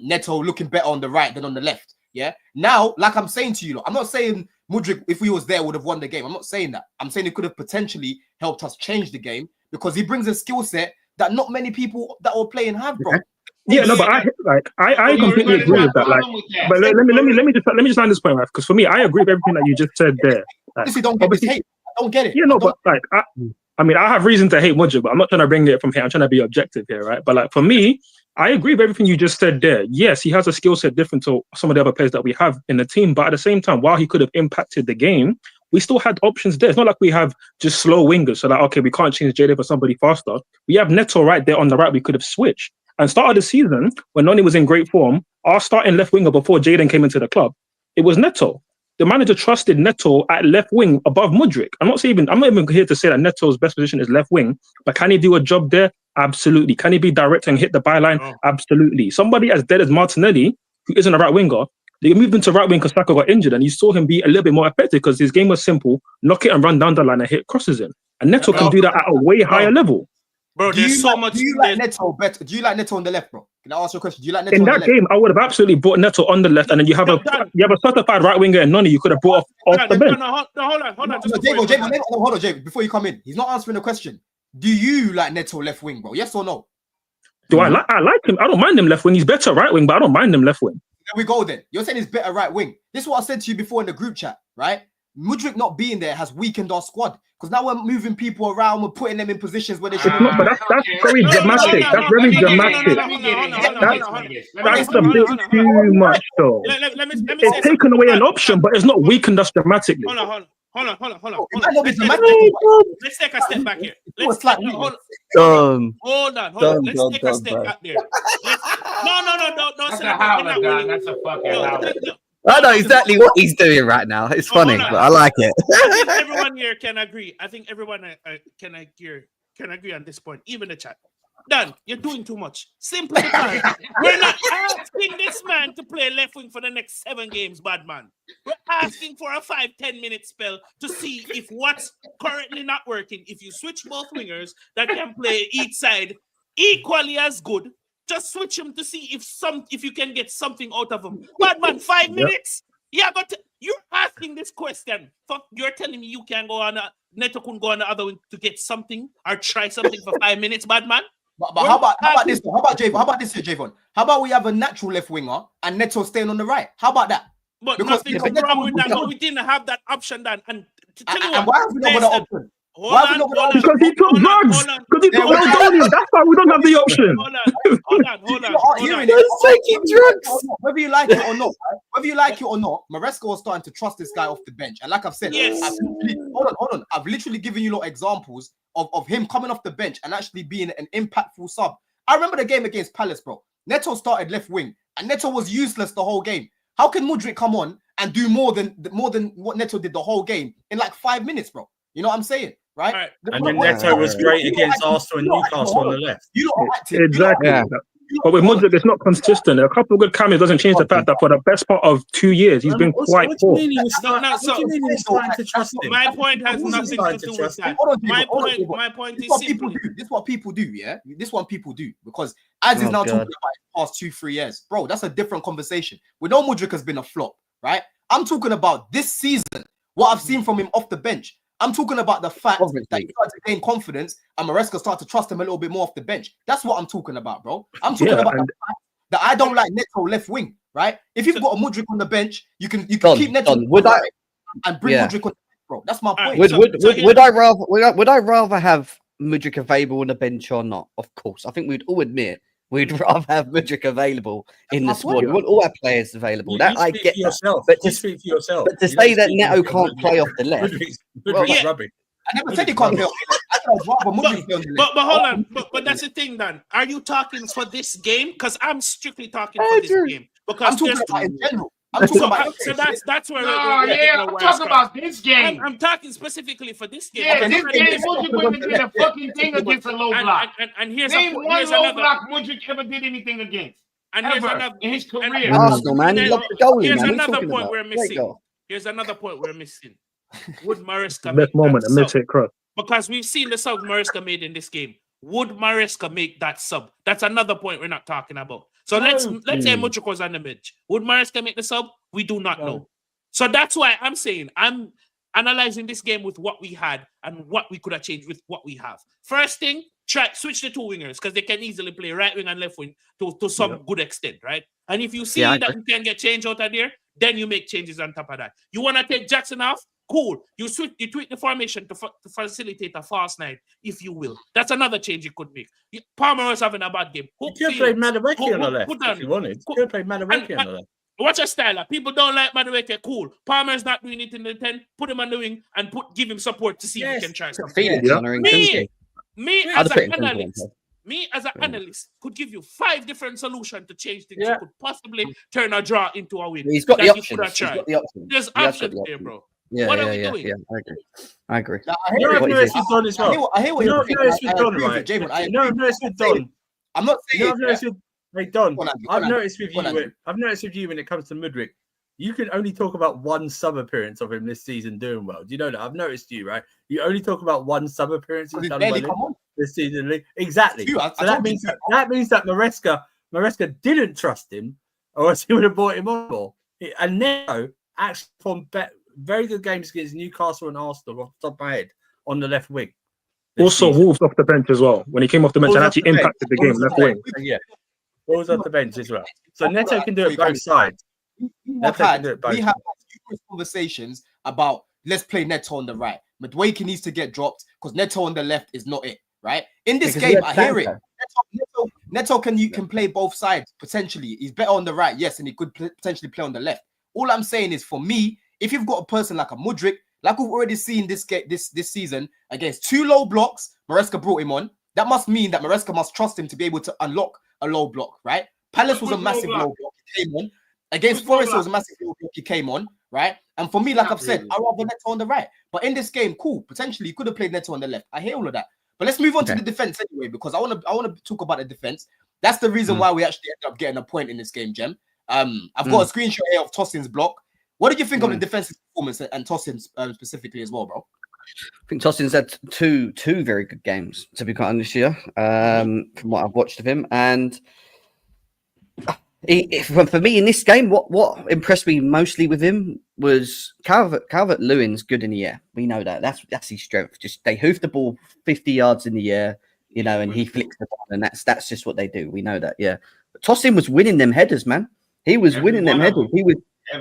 Neto looking better on the right than on the left? Yeah. Now, like I'm saying to you, I'm not saying Mudryk, if he was there, would have won the game. I'm not saying that. I'm saying he could have potentially helped us change the game because he brings a skill set that not many people that were playing have, bro. Yeah, no, but I completely agree with that. Like, but let me just land this point, right? Because for me, I agree with everything that you just said there. Like, obviously, don't get this hate. I don't get it. Yeah, no, but like, I mean, I have reason to hate Mudryk, but I'm not trying to bring it from here. I'm trying to be objective here, right? But like for me, I agree with everything you just said there. Yes, he has a skill set different to some of the other players that we have in the team, but at the same time, while he could have impacted the game, we still had options there. It's not like we have just slow wingers. So like, okay, we can't change Jada for somebody faster. We have Neto right there on the right. We could have switched. And start of the season, when Noni was in great form, our starting left winger before Jaden came into the club, it was Neto. The manager trusted Neto at left wing above Mudryk. I'm not even here to say that Neto's best position is left wing, but can he do a job there? Absolutely. Can he be direct and hit the byline? Oh. Absolutely. Somebody as dead as Martinelli, who isn't a right winger, they moved him to right wing because Saka got injured, and you saw him be a little bit more effective because his game was simple: knock it and run down the line and hit crosses in. And Neto can do that at a way higher level. Bro, there's so much. Do you like Neto better? Do you like Neto on the left, bro? Can I ask you a question? Do you like Neto in that game? I would have absolutely brought Neto on the left, and then you have a certified right winger and Noni you could have brought off the bench. Hold on. Hold on, Jake. Before you come in, he's not answering the question. Do you like Neto left wing, bro? Yes or no? Do I like him? I don't mind him left wing. He's better right wing, but I don't mind him left wing. There we go then. You're saying he's better right wing. This is what I said to you before in the group chat, right? Mudryk not being there has weakened our squad because now we're moving people around, we're putting them in positions where they should. But that's very dramatic. That's very dramatic. That's a bit too much, though. It's taken away an option, but it's not weakened us dramatically. Hold on. Let's take a step back here. Hold on. Let's take a step back there. No. That's a howler, God. That's a fucking howler. I know exactly what he's doing right now. It's funny, but I like it. I think everyone here can agree. I think everyone can agree on this point, even the chat. Dan, you're doing too much. Simply because we're not asking this man to play left wing for the next 7 games, bad man. We're asking for a 5-10 minute spell to see if what's currently not working, if you switch both wingers that can play each side equally as good, just switch him to see if you can get something out of him. Bad man, 5 minutes? Yeah, but you're asking this question. Fuck, you're telling me you can go on Neto couldn't go on the other wing to get something or try something for 5 minutes, bad man? But how about this? How about Javon? How about this here, Javon? How about we have a natural left winger and Neto staying on the right? How about that? But nothing's wrong with that. But we didn't have that option, Dan. And to tell you what, why have we not got that option? Because he took drugs. Because he took Eldonium. That's why we don't have the option. Hold on. Taking drugs. Whether you like it or not, Maresca was starting to trust this guy off the bench. And like I've said, yes. Hold on. I've literally given you lot examples of him coming off the bench and actually being an impactful sub. I remember the game against Palace, bro. Neto started left wing, and Neto was useless the whole game. How can Mudryk come on and do more than what Neto did the whole game in like 5 minutes, bro? You know what I'm saying? Right. And then Neto was great against Arsenal and Newcastle on the left. Exactly. Yeah. But with Mudryk, it's not consistent. A couple of good cameos doesn't change the fact that for the best part of 2 years, he's been quite poor. What do you mean he was starting to trust him? My point has nothing to do with that. My point is simple. This is what people do, yeah? This is what people do. Because as is now talking about the past 2-3 years, bro, that's a different conversation. We know Mudryk has been a flop, right? I'm talking about this season, what I've seen from him off the bench. I'm talking about the fact that he started to gain confidence and Maresca started to trust him a little bit more off the bench. That's what I'm talking about, bro. I'm talking about the fact that I don't like Neto left wing, right? If you've got a Mudryk on the bench, you can keep Neto and bring Mudryk on the bench, bro. That's my point. Would I rather have Mudryk available on the bench or not? Of course. I think we'd all admit we'd rather have Mudryk available in the squad. We want all our players available. That I get yourself. But to speak for yourself. But to say that Neto can't play off the left. Mudryk's rubbish. I never said he can't play. But hold on. But that's the thing, Dan. Are you talking for this game? Because I'm strictly talking for this game. Because I'm talking about in general. I'm talking about so that's where. I'm talking about this game. I'm talking specifically for this game. Yeah, this game Mudryk did a fucking thing against a low block. And here's name one low block Mudryk ever did anything against. And here's another in his career. Arsenal, man. He lost the goalie, here's man. another point we're missing. Here's another point we're missing. Would Maresca best moment, a mid-hit cross. Because we've seen the sub Maresca made in this game. would Maresca make that sub? That's another point we're not talking about. So let's say Mudryk was on the bench. Would Maresca make the sub? We do not know. So that's why I'm saying I'm analyzing this game with what we had and what we could have changed with what we have. First thing, try switch the two wingers because they can easily play right wing and left wing to some good extent, right? And if you see that you can get change out of there, then you make changes on top of that. You want to take Jackson off? Cool. You tweak the formation to facilitate a fast night, if you will. That's another change you could make. Palmer was having a bad game. You could play Madueke on the left if you wanted. You could play Madueke on the left. Watch a style. People don't like Madueke. Cool. Palmer's not doing it in the 10. Put him on the wing and give him support to see if he can try something. Me as an analyst could give you 5 different solutions to change things. You could possibly turn a draw into a win. He's got the options. There's options there, bro. What are we doing? I agree. I hear what you've done as well. I hear what you're saying. I've noticed with Don. I'm not saying. I've noticed with you when it comes to Mudryk, you can only talk about one sub appearance of him this season doing well. Do you know that? I've noticed you, right? You only talk about one sub appearance he's done well this season. Exactly. So that means that Maresca didn't trust him, or else he would have brought him on more. And now, actually, from very good games against Newcastle and Arsenal, off the top of my head, on the left wing. Also, Wolves off the bench as well. When he came off the bench and actually impacted the game left wing. Yeah, Wolves off the bench as well. So Neto can do it both sides. We have conversations about let's play Neto on the right. Mudryk needs to get dropped because Neto on the left is not it, right? In this game, I hear it. Neto can play both sides potentially. He's better on the right, yes, and he could potentially play on the left. All I'm saying is, for me, if you've got a person like a Mudryk, like we've already seen this season against 2 low blocks, Maresca brought him on. That must mean that Maresca must trust him to be able to unlock a low block, right? Palace was a massive low block. He came on. Against Forest, it was a massive low block. He came on, right? And for me, like I've said, I rather Neto on the right. But in this game, cool. Potentially, you could have played Neto on the left. I hear all of that. But let's move on to the defense anyway, because I want to talk about the defense. That's the reason why we actually ended up getting a point in this game, Jem. I've got a screenshot here of Tosin's block. What did you think of the defensive performance and Tosin's specifically as well, bro? I think Tosin's had two very good games, to be quite honest here, from what I've watched of him. And for me in this game, what impressed me mostly with him was Calvert-Lewin's good in the air. We know that. That's his strength. Just they hoof the ball 50 yards in the air, and he flicks the ball, and that's just what they do. We know that, yeah. But Tosin was winning them headers, man. He was winning them headers.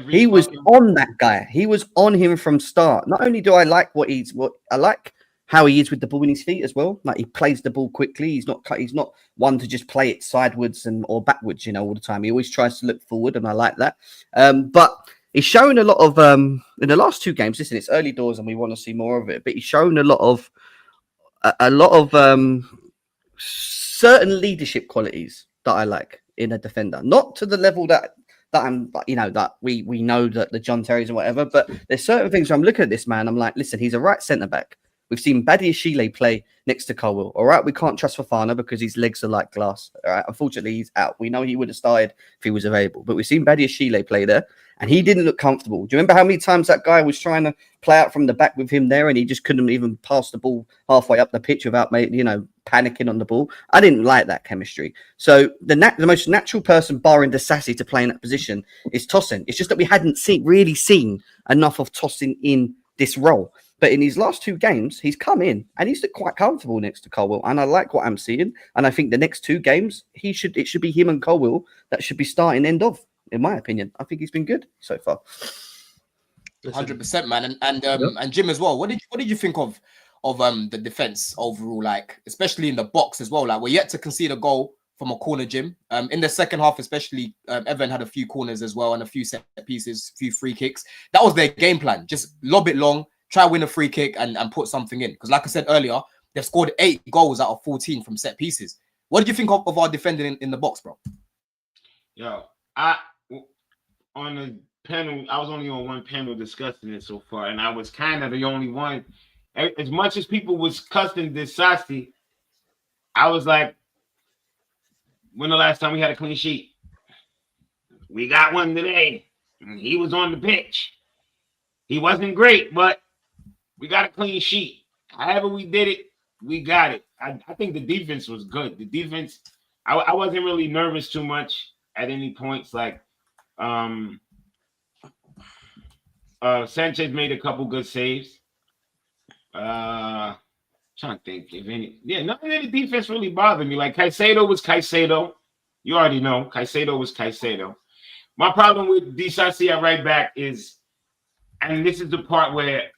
He was on that guy. He was on him from start. Not only do I like I like how he is with the ball in his feet as well. Like, he plays the ball quickly. He's not one to just play it sideways or backwards, all the time. He always tries to look forward, and I like that. But he's shown a lot of in the last 2 games. Listen, it's early doors, and we want to see more of it. But he's shown a lot of certain leadership qualities that I like in a defender. Not to the level that we know that the John Terrys and whatever, but there's certain things where I'm looking at this man, I'm like, listen, he's a right centre back. We've seen Badiashile play next to Colwill. All right, we can't trust Fofana because his legs are like glass. All right, unfortunately, he's out. We know he would have started if he was available, but we've seen Badiashile play there, and he didn't look comfortable. Do you remember how many times that guy was trying to play out from the back with him there, and he just couldn't even pass the ball halfway up the pitch without, panicking on the ball? I didn't like that chemistry. So the most natural person, barring Disasi, to play in that position is Tosin. It's just that we hadn't really seen enough of Tosin in this role. But in his last 2 games, he's come in and he's looked quite comfortable next to Colwill. And I like what I'm seeing. And I think the next 2 games, it should be him and Colwill that should be starting end of, in my opinion. I think he's been good so far. 100%, man. And Jim as well. What did you think of the defense overall, like, especially in the box as well? Like, we're yet to concede a goal from a corner, Jim. In the second half, especially, Everton had a few corners as well and a few set pieces, a few free kicks. That was their game plan. Just lob it long, try win a free kick and put something in. Because like I said earlier, they've scored 8 goals out of 14 from set pieces. What did you think of our defending in the box, bro? Yo, on the panel, I was only on one panel discussing it so far, and I was kind of the only one. As much as people was cussing Disasi, I was like, when the last time we had a clean sheet? We got one today. He was on the pitch. He wasn't great, but we got a clean sheet. However we did it, We got it. I think the defense was good. The defense, I wasn't really nervous too much at any points. Like, Sanchez made a couple good saves. Trying to think if any. Yeah, nothing in the defense really bothered me. Like Caicedo was Caicedo. You already know Caicedo was Caicedo. My problem with DCC at right back is, and this is the part where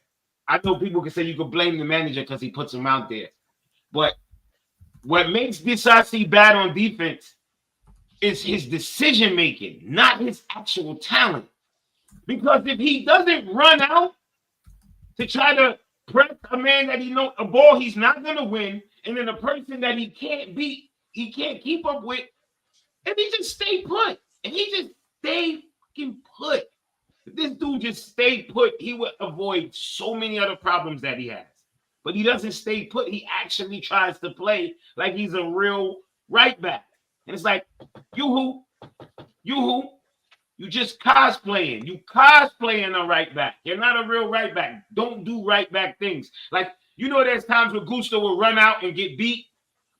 I know people can say you could blame the manager because he puts him out there. But what makes DCC bad on defense is his decision making, not his actual talent. Because if he doesn't run out to try to press a man that he knows a ball he's not gonna win, and then a person that he can't beat, he can't keep up with, if he just stay put, if he just stay fucking put, if this dude just stay put, he would avoid so many other problems that he has. But he doesn't stay put. He actually tries to play like he's a real right back. And it's like, you just cosplaying. You cosplaying a right back. You're not a real right back. Don't do right back things. Like, you know, there's times where Gusto will run out and get beat,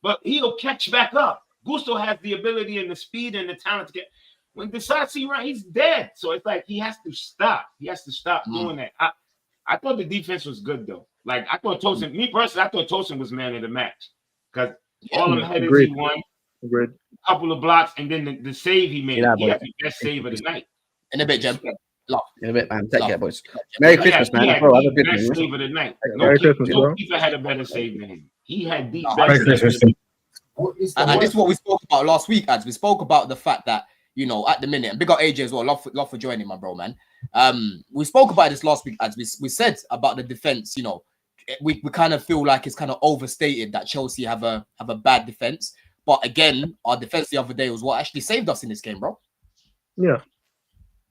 but he'll catch back up. Gusto has the ability and the speed and the talent to get. When Disasi run, he's dead. So it's like he has to stop. He has to stop doing that. I thought the defense was good though. Like I thought Tosin, me personally, I thought Tosin was man of the match because all of them headers he won, a couple of blocks, and then the save he made. He had the best save of the night. In a bit, Jeb. In a bit, man. Take care, boys. Merry Christmas, man. Bro, have a good best save of the night. No keeper had a better save than him. He had the best. And this is what we spoke about last week, Ads. We spoke about the fact that, you know, at the minute, and big up AJ as well. Love for joining, my bro, man. We spoke about this last week, Ads. We said about the defense, you know, we kind of feel like it's kind of overstated that Chelsea have a bad defense. But again, our defense the other day was what actually saved us in this game, bro. Yeah.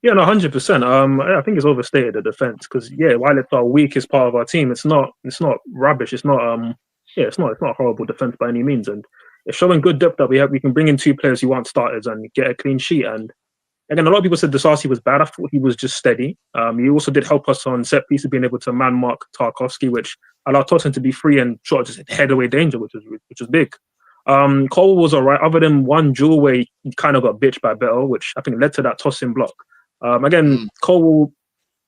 Yeah, no, 100%. I think it's overstated, the defense, because while it's our weakest part of our team, it's not rubbish. It's not it's not horrible defense by any means, and it's showing good depth that we can bring in two players who aren't starters and get a clean sheet. And again, a lot of people said Disasi was bad. I thought he was just steady. He also did help us on set pieces, being able to man mark Tarkovsky, which allowed Tosin to be free and sort of just head away danger, which was big. Cole was all right, other than one duel where he kind of got bitched by Beto, which I think led to that Tosin block. Cole,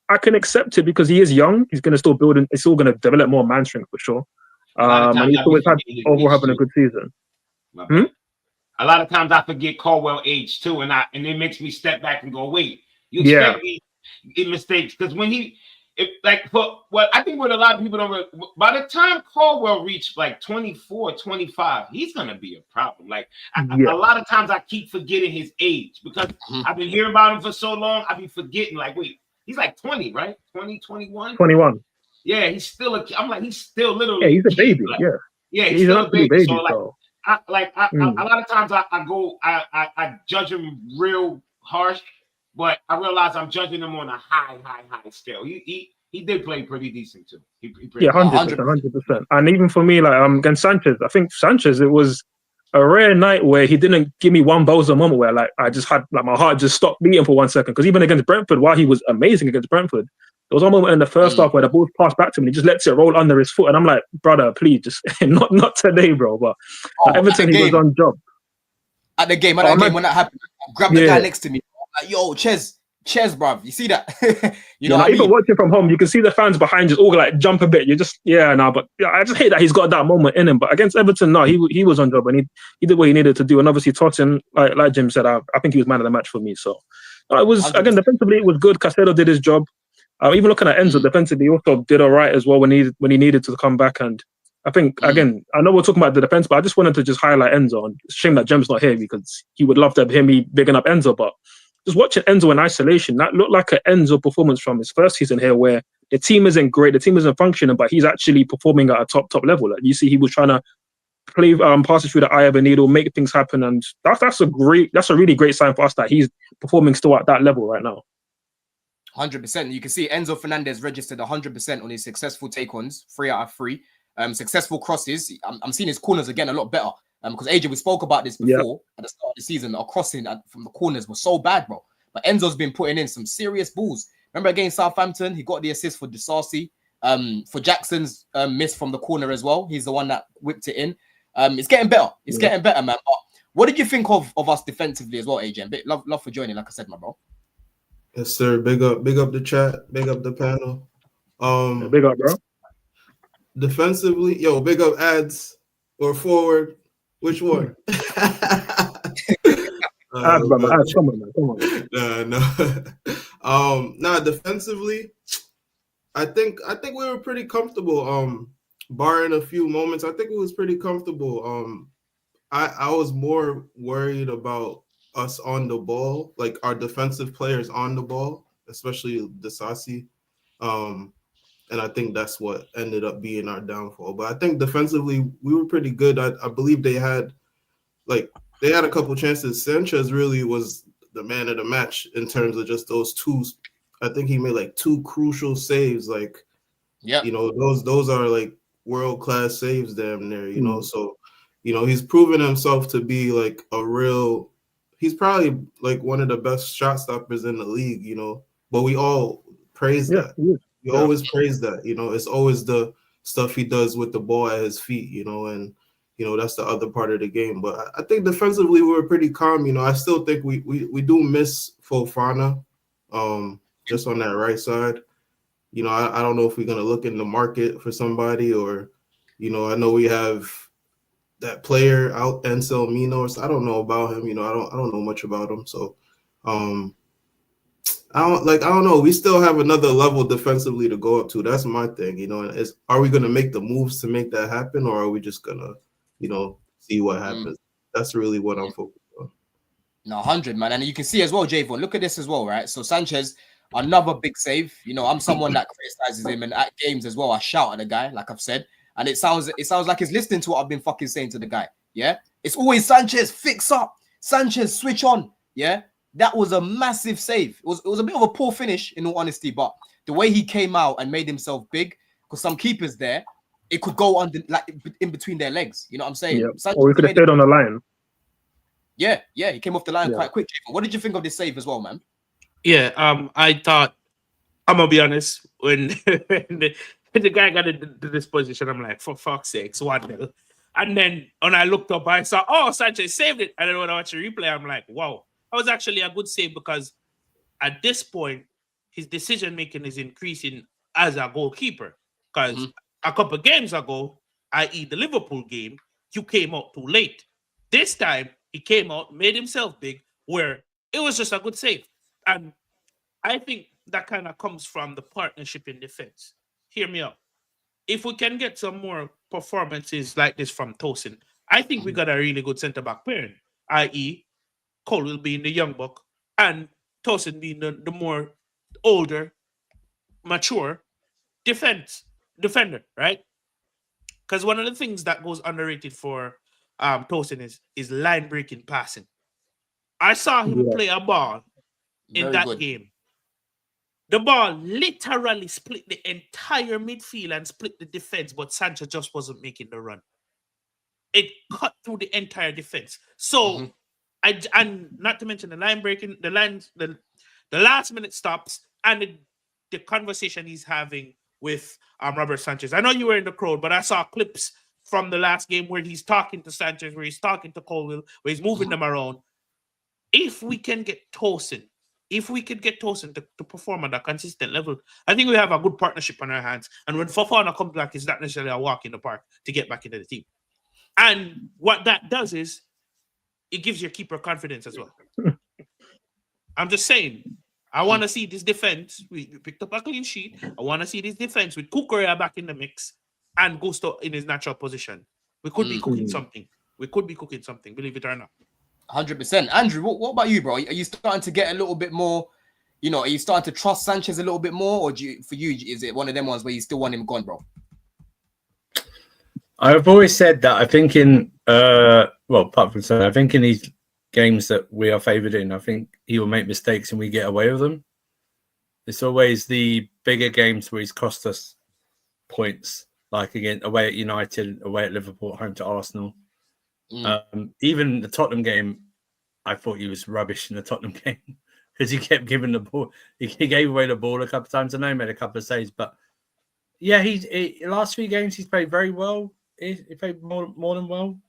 I can accept it because he is young. He's going to still build, he's still going to develop more man strength for sure. And he's always had overall having a good season. A lot of times I forget Caldwell age too, and it makes me step back and go, wait, you expect me mistakes because when I think what a lot of people don't, by the time Caldwell reached like 24, 25, he's gonna be a problem. Like a lot of times I keep forgetting his age because I've been hearing about him for so long. I be forgetting, like, wait, he's like 20, right? 20, 21? 21. Yeah, he's still I'm like, he's still literally. Yeah, he's a baby. Like, yeah, he's still a baby. So like, so. a lot of times I judge him real harsh, but I realize I'm judging him on a high scale. He did play pretty decent too. He 100%. And even for me, like against Sanchez, I think Sanchez, it was a rare night where he didn't give me one Boza moment where like I just had like my heart just stopped beating for 1 second. Because even against Brentford, while he was amazing against Brentford, there was one moment in the first half where the ball passed back to him and he just lets it roll under his foot. And I'm like, brother, please, just not today, bro. But Everton, he was on job. At the game, when that happened, I grabbed the guy next to me. Like, yo, Chels, bruv. You see that? you know what I mean? Even watching from home, you can see the fans behind just all like jump a bit. You just, but I just hate that he's got that moment in him. But against Everton, no, he was on job and he did what he needed to do. And obviously, Tosin, like Jim said, I think he was man of the match for me. So it was, 100%. Again, defensively, it was good. Caicedo did his job. Even looking at Enzo defensively, he also did all right as well when he needed to come back. And I think, again, I know we're talking about the defense, but I just wanted to just highlight Enzo. And it's a shame that Jem's not here because he would love to hear me bigging up Enzo. But just watching Enzo in isolation, that looked like an Enzo performance from his first season here where the team isn't great, the team isn't functioning, but he's actually performing at a top level. Like you see, he was trying to play passes through the eye of a needle, make things happen. And that's a really great sign for us that he's performing still at that level right now. 100%. You can see Enzo Fernandez registered 100% on his successful take-ons, 3 out of 3. Successful crosses. I'm seeing his corners again a lot better. Because AJ, we spoke about this before at the start of the season. Our crossing from the corners was so bad, bro. But Enzo's been putting in some serious balls. Remember against Southampton, he got the assist for Disasi. For Jackson's miss from the corner as well. He's the one that whipped it in. It's getting better. It's getting better, man. But what did you think of us defensively as well, AJ? Love for joining, like I said, my bro. Yes, sir. Big up the chat. Big up the panel. Big up, bro. Defensively, big up ads or forward. Which one? Ads, brother. Ads. Come on, man. Come on. No. Defensively, I think we were pretty comfortable. Barring a few moments, I think it was pretty comfortable. I was more worried about us on the ball, like our defensive players on the ball, especially Disasi. And I think that's what ended up being our downfall. But I think defensively we were pretty good. I believe they had a couple chances. Sanchez really was the man of the match in terms of just those two. I think he made like two crucial saves. Like, those are like world-class saves damn near, you know. So, he's proven himself to be like he's probably like one of the best shot stoppers in the league, But we all praise that. We always praise that, It's always the stuff he does with the ball at his feet, and that's the other part of the game. But I think defensively we were pretty calm. I still think we do miss Fofana, just on that right side. I don't know if we're gonna look in the market for somebody, or I know we have that player out, Ansel Minos. I don't know about him. I don't know much about him. So, I don't know. We still have another level defensively to go up to. That's my thing. Are we gonna make the moves to make that happen, or are we just gonna, see what happens? That's really what I'm focused on. No, 100, man. And you can see as well, Javon, look at this as well, right? So Sanchez, another big save. I'm someone that criticizes him, and at games as well, I shout at the guy, like I've said. And it sounds like he's listening to what I've been fucking saying to the guy. Yeah. It's always Sanchez, fix up. Sanchez, switch on. Yeah. That was a massive save. It was a bit of a poor finish, in all honesty, but the way he came out and made himself big, because some keepers there, it could go under, like in between their legs. You know what I'm saying? Yeah. Or we could have stayed on the line. Yeah, he came off the line quite quick. What did you think of this save as well, man? Yeah, I thought, I'm gonna be honest, when the guy got into this position, I'm like, for fuck's sakes, 1-0. And then when I looked up, I saw, Sanchez saved it. And then when I watched the replay, I'm like, wow, that was actually a good save, because at this point, his decision making is increasing as a goalkeeper. Because a couple games ago, i.e. the Liverpool game, you came out too late. This time, he came out, made himself big, where it was just a good save. And I think that kind of comes from the partnership in defense. Hear me out. If we can get some more performances like this from Tosin, I think we got a really good centre-back pairing, i.e. Cole will be in the young buck and Tosin being the more older, mature defender, right? Because one of the things that goes underrated for Tosin is line-breaking passing. I saw him play a ball in that game. The ball literally split the entire midfield and split the defense, but Sanchez just wasn't making the run. It cut through the entire defense. So, and not to mention the line breaking, the last minute stops, and the conversation he's having with Robert Sanchez. I know you were in the crowd, but I saw clips from the last game where he's talking to Sanchez, where he's talking to Colwill, where he's moving them around. If we can get Tosin, to perform at a consistent level, I think we have a good partnership on our hands. And when Fofana comes back, it's not necessarily a walk in the park to get back into the team. And what that does is it gives your keeper confidence as well. I'm just saying, I want to see this defense. We picked up a clean sheet. I want to see this defense with Kukurea back in the mix and Gusto in his natural position. We could be cooking something. Believe it or not. 100%. Andrew, what about you, bro? Are you starting to get a little bit more, are you starting to trust Sanchez a little bit more? Or for you, is it one of them ones where you still want him gone, bro? I've always said that I think apart from Sanchez, I think in these games that we are favoured in, I think he will make mistakes and we get away with them. It's always the bigger games where he's cost us points, like again, away at United, away at Liverpool, home to Arsenal. Even the Tottenham game, I thought he was rubbish in the Tottenham game because he kept giving the ball. He gave away the ball a couple of times. I know he made a couple of saves, but Yeah, last 3 games he's played very well. He played more than well.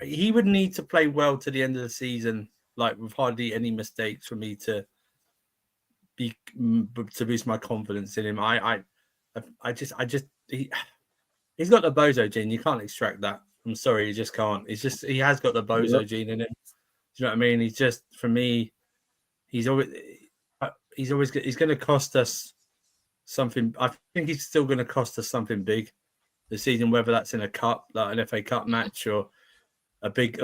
He would need to play well to the end of the season, like with hardly any mistakes for me to boost my confidence in him. He's got the bozo gene. You can't extract that. I'm sorry, you just can't. He has got the bozo gene in him. Do you know what I mean? He's just, for me, he's always going to cost us something. I think he's still going to cost us something big this season, whether that's in a cup, like an FA Cup match, or a big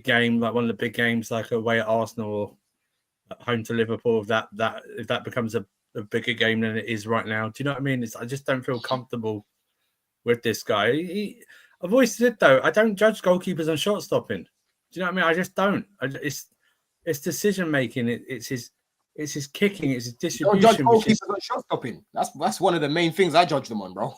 game, like one of the big games, like away at Arsenal or at home to Liverpool. If that becomes a bigger game than it is right now, do you know what I mean? I just don't feel comfortable with this guy. I've always said though, I don't judge goalkeepers on shot stopping. Do you know what I mean? I just don't. It's decision making. It's his kicking. It's his distribution. Don't judge goalkeepers on shot stopping. That's one of the main things I judge them on, bro.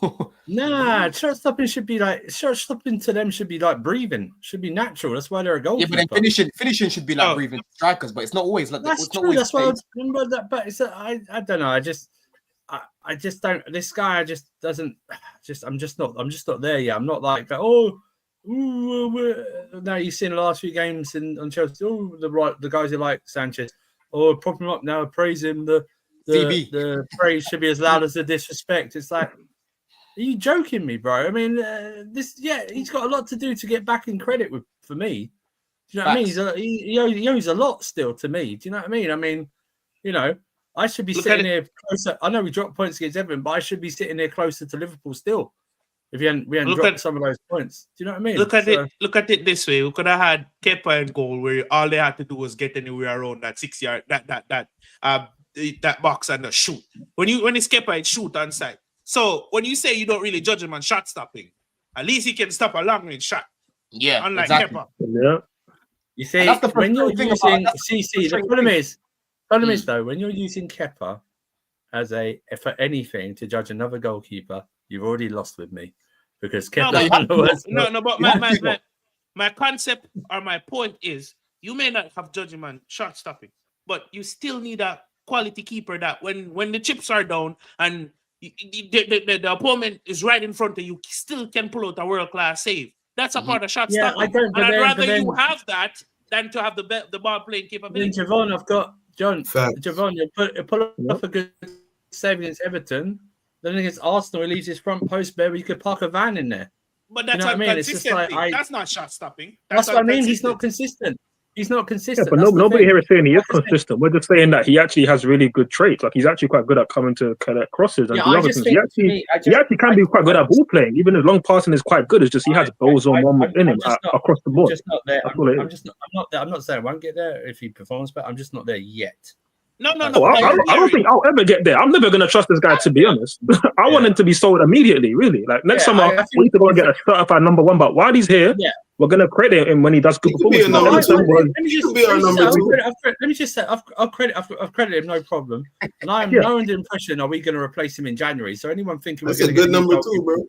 Nah, shot stopping to them should be like breathing. Should be natural. That's why they're a goalkeeper. Yeah, but then finishing should be like breathing strikers, but it's not always like that's true. That's why but it's I don't know. I just don't. This guy just doesn't. I'm just not there yet. I'm not like that. Now you've seen the last few games on Chelsea. The guys who like Sanchez. Prop him up now. Praise him. The praise should be as loud as the disrespect. It's like, are you joking me, bro? I mean, he's got a lot to do to get back in credit for me. Do you know what I mean? He owes a lot still to me. Do you know what I mean? I mean, I should be sitting here closer. I know we dropped points against Everton, but I should be sitting here closer to Liverpool still. If we hadn't dropped some of those points. Do you know what I mean? Look at it this way. We could have had Kepa in goal where all they had to do was get anywhere around that 6 yard, that box and shoot. When it's Kepa, it's shoot on side. So when you say you don't really judge him on shot stopping, at least he can stop a long range shot. Yeah, unlike exactly. Kepa. Yeah. You see, when you're using CC, the problem is though, when you're using Kepa for anything to judge another goalkeeper, you've already lost with me, because Kepa. But my concept or my point is, you may not have judged him on shot stopping, but you still need a quality keeper that when the chips are down and the opponent is right in front of you, still can pull out a world class save. That's a part of shot stopping. I'd rather you have that than to have the ball playing capability. Javon, Javon, you pull off a good save against Everton. Then against Arsenal, he leaves his front post bare where you could park a van in there. But that's not consistent. That's not shot stopping. That's what I mean. He's not consistent. He's not consistent. Yeah, but nobody here is saying he is consistent. We're just saying that he actually has really good traits. Like, he's actually quite good at coming to connect crosses and do other things. He actually can be quite good at ball playing. Even his long passing is quite good. It's just he has those moments in him across the board. I'm just not there. I'm not saying I won't get there if he performs, but I'm just not there yet. No. I don't think I'll ever get there. I'm never going to trust this guy, to be honest. I want him to be sold immediately, really. Like, next summer, we need to go and get a certified number one. But while he's here, we're going to credit him when he does good performance. Let me just say, I've credited him, no problem. And I am no under the impression, are we going to replace him in January? So anyone thinking we're going to get a number two, bro.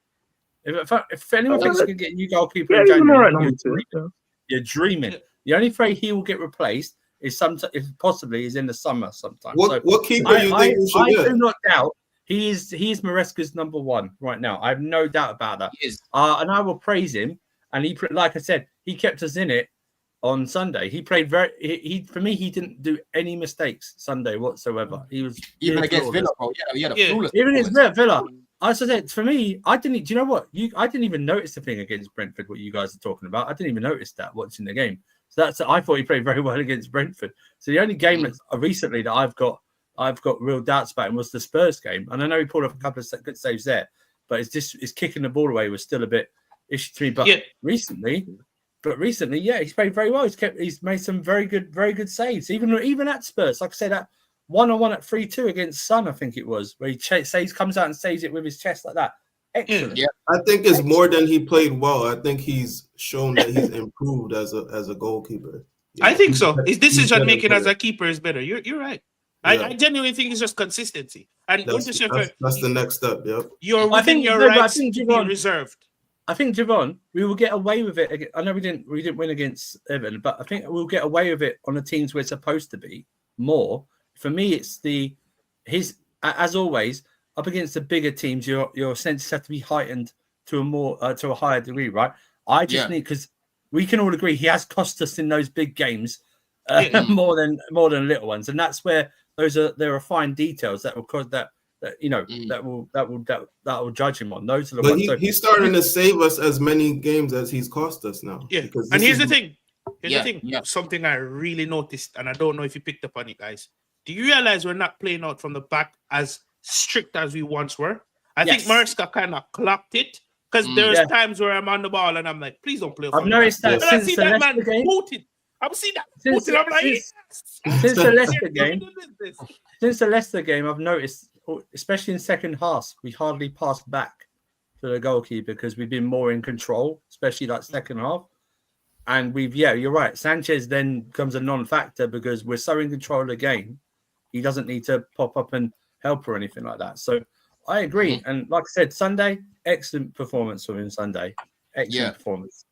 If anyone thinks we can get a new goalkeeper in January, you're dreaming. The only way he will get replaced is possibly in the summer sometime. What keeper you think we should get? I do not doubt he is Maresca's number one right now. I have no doubt about that. And I will praise him. And he, like I said, he kept us in it on Sunday. He played for me, he didn't do any mistakes Sunday whatsoever. He was even against Villa, bro. He had a flawless even against Villa. I said, for me, I didn't. Do you know what? I didn't even notice the thing against Brentford. What you guys are talking about, I didn't even notice that watching the game. So I thought he played very well against Brentford. So the only game that recently that I've got real doubts about him was the Spurs game, and I know he pulled off a couple of good saves there, but his kicking the ball away was still a bit issue to me. But recently, he's played very well. He's made some very good saves, even at Spurs. Like I said, that 1-on-1 at 3-2 against Son, I think it was, where he comes out and saves it with his chest like that. Excellent. Yeah, I think it's more than he played well. I think he's shown that he's improved as a goalkeeper. I think so. His decision making as a keeper is better. You're right. Yeah. I genuinely think it's just consistency. And that's the next step. Yep. You're within your rights to be reserved. I think, Javon, we will get away with it. I know we didn't win against Everton, but I think we'll get away with it on the teams we're supposed to be more. For me, it's the he's as always up against the bigger teams. Your senses have to be heightened to a higher degree, right? I just need, because we can all agree he has cost us in those big games more than little ones, and that's where there are fine details that will cause that will judge him on. Those are the ones. He's starting to save us as many games as he's cost us now. Yeah, and here's the thing. Something I really noticed, and I don't know if you picked up on it, guys. Do you realize we're not playing out from the back as strict as we once were? I think Maresca kind of clocked it, because there's times where I'm on the ball and I'm like, please don't play. I've noticed that since I see that man booted. I've seen that. I'm like, since the Leicester game. Since the Leicester game, I've noticed, especially in second half, we hardly passed back to the goalkeeper because we've been more in control, especially like second half. And you're right. Sanchez then becomes a non-factor because we're so in control of the game. He doesn't need to pop up and help or anything like that. So I agree. And like I said, Sunday, excellent performance from him Sunday. Excellent performance.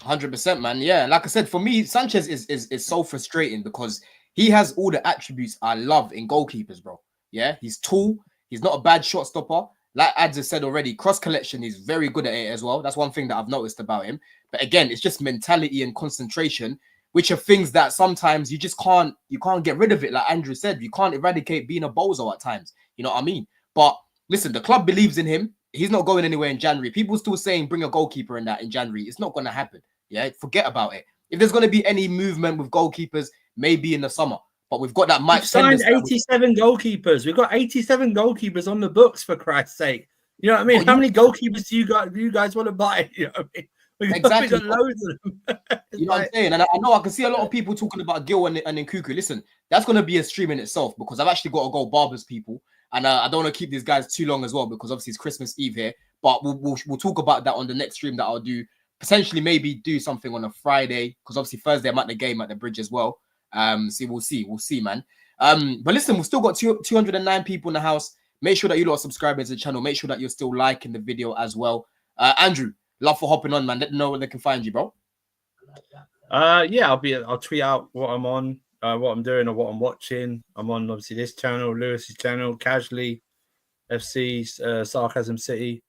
100%, man. Yeah, like I said, for me, Sanchez is so frustrating because he has all the attributes I love in goalkeepers, bro. Yeah, he's tall. He's not a bad shot stopper. Like Ads has said already, cross collection, he's very good at it as well. That's one thing that I've noticed about him. But again, it's just mentality and concentration, which are things that sometimes you just can't get rid of it. Like Andrew said, you can't eradicate being a bozo at times. You know what I mean? But listen, the club believes in him. He's not going anywhere in January. People still saying bring a goalkeeper in January. It's not going to happen. Yeah, forget about it. If there's going to be any movement with goalkeepers, maybe in the summer. But we've got that Mike. We've signed 87 goalkeepers. We've got 87 goalkeepers on the books, for Christ's sake. You know what I mean? How many goalkeepers do you guys want to buy? You know what I mean? We got loads of them. You know what I'm saying? And I know I can see a lot of people talking about Gil and Nkuku. Listen, that's going to be a stream in itself because I've actually got to go barbers people. And I don't want to keep these guys too long as well because obviously it's Christmas Eve here. But we'll talk about that on the next stream that I'll do. Potentially maybe do something on a Friday because obviously Thursday I'm at the game at the Bridge as well. We'll see, man. But listen, we've still got 209 people in the house. Make sure that you lot are subscribing to the channel. Make sure that you're still liking the video as well. Andrew, love for hopping on, man. Let them know where they can find you, bro. I'll tweet out what I'm on, what I'm doing, or what I'm watching. I'm on obviously this channel, Lewis's channel, Casually FC, Sarcasm City.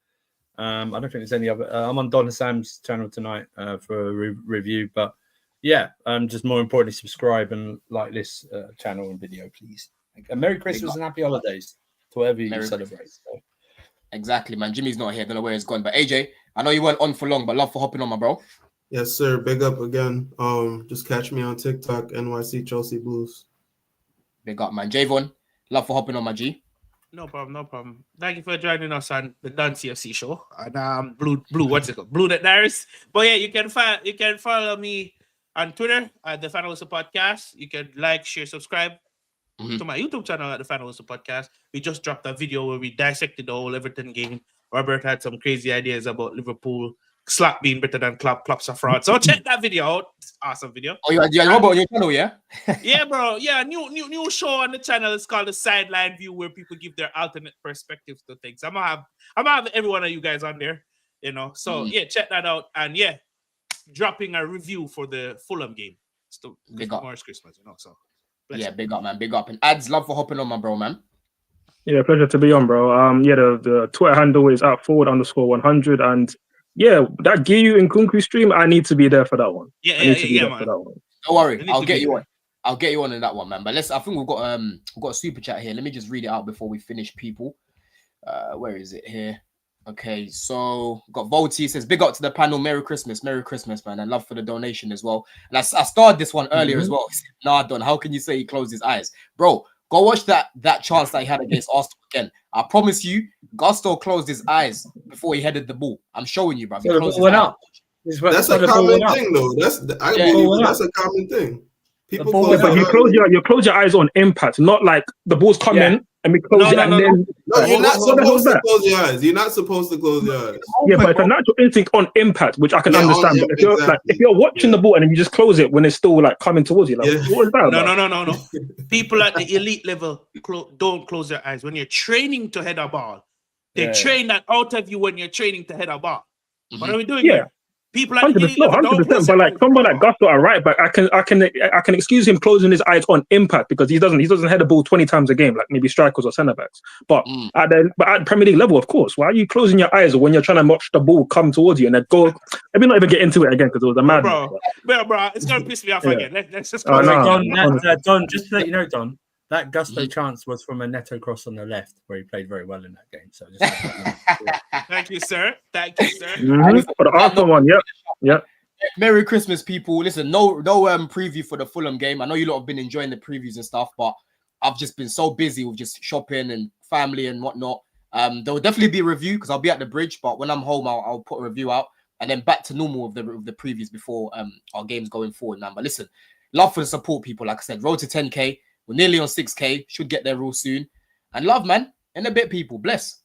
I don't think there's any other. I'm on Don Sam's channel tonight for a review, but just more importantly, subscribe and like this channel and video, please. And Merry Christmas and Happy Holidays to whoever you celebrate. So. Exactly, man. Jimmy's not here. Don't know where he's gone. But AJ, I know you weren't on for long, but love for hopping on, my bro. Yes, sir. Big up again. Just catch me on TikTok, NYC Chelsea Blues. Big up, man. Javon, love for hopping on, my G. No problem. Thank you for joining us on the Done CFC show. And Blue, what's it called? Blue Diaries. But yeah, you can follow me on Twitter at the Panellists Podcast. You can like, share, subscribe to my YouTube channel at the Panellists Podcast. We just dropped a video where we dissected the whole Everton game. Robert had some crazy ideas about Liverpool. Slot being better than Klopp's a fraud. So check that video out. It's an awesome video. Oh, you Robert on your channel, yeah? Yeah, bro. Yeah, new show on the channel. It's called The Sideline View, where people give their alternate perspectives to things. I'm gonna have every one of you guys on there, you know. So yeah, check that out. And yeah, dropping a review for the Fulham game. It's the Morris Christmas, you know. So big up, man. Big up. And Ads, love for hopping on, my bro, man. Yeah, pleasure to be on, bro. The Twitter handle is @forward_100 and yeah, that Giyu and Nkunku stream, I need to be there for that one. Man. Don't worry, I'll get you on. I'll get you on in that one, man. But I think we've got a super chat here. Let me just read it out before we finish, people. Where is it here? Okay, so got Volty says, big up to the panel, Merry Christmas, man, and love for the donation as well. And I started this one earlier as well. He said, nah, Don, how can you say he closed his eyes? Bro, go watch that chance that he had against Arsenal again. I promise you, Gusto closed his eyes before he headed the ball. I'm showing you, bro. He closed his eyes. That's a common thing, though. That's a common thing. People but you close your eyes on impact, not like the ball's coming and we close it and then. No, you're not supposed to close your eyes. You're not supposed to close your eyes. Yeah, but it's a natural instinct on impact, which I can understand. But if you're watching the ball and then you just close it when it's still like coming towards you, what is that? No. People at the elite level don't close their eyes when you're training to head a ball. They train that out of you when you're training to head a ball. What are we doing here? People at the 100%, elite level don't 100%. close But their like eyes, someone bro. like Gusto at right back, I can excuse him closing his eyes on impact because he doesn't head the ball 20 times a game like maybe strikers or centre backs. But at Premier League level, of course, why are you closing your eyes when you're trying to watch the ball come towards you and then go? Let me not even get into it again because it was a madness. Bro, it's gonna piss me off Yeah. again. Let's just Oh, close no. it. Don, honestly. Don, just to let you know, Don, that Gusto chance was from a Neto cross on the left, where he played very well in that game. So just Thank you, sir. Thank you, sir. For the Arsenal one, yep. Merry Christmas, people. Listen, no preview for the Fulham game. I know you lot have been enjoying the previews and stuff, but I've just been so busy with just shopping and family and whatnot. There will definitely be a review because I'll be at the bridge, but when I'm home, I'll put a review out and then back to normal with the previews before our games going forward, man. But listen, love for the support, people. Like I said, road to 10K. We're nearly on 6K. Should get there real soon. And love, man. In a bit, people. Bless.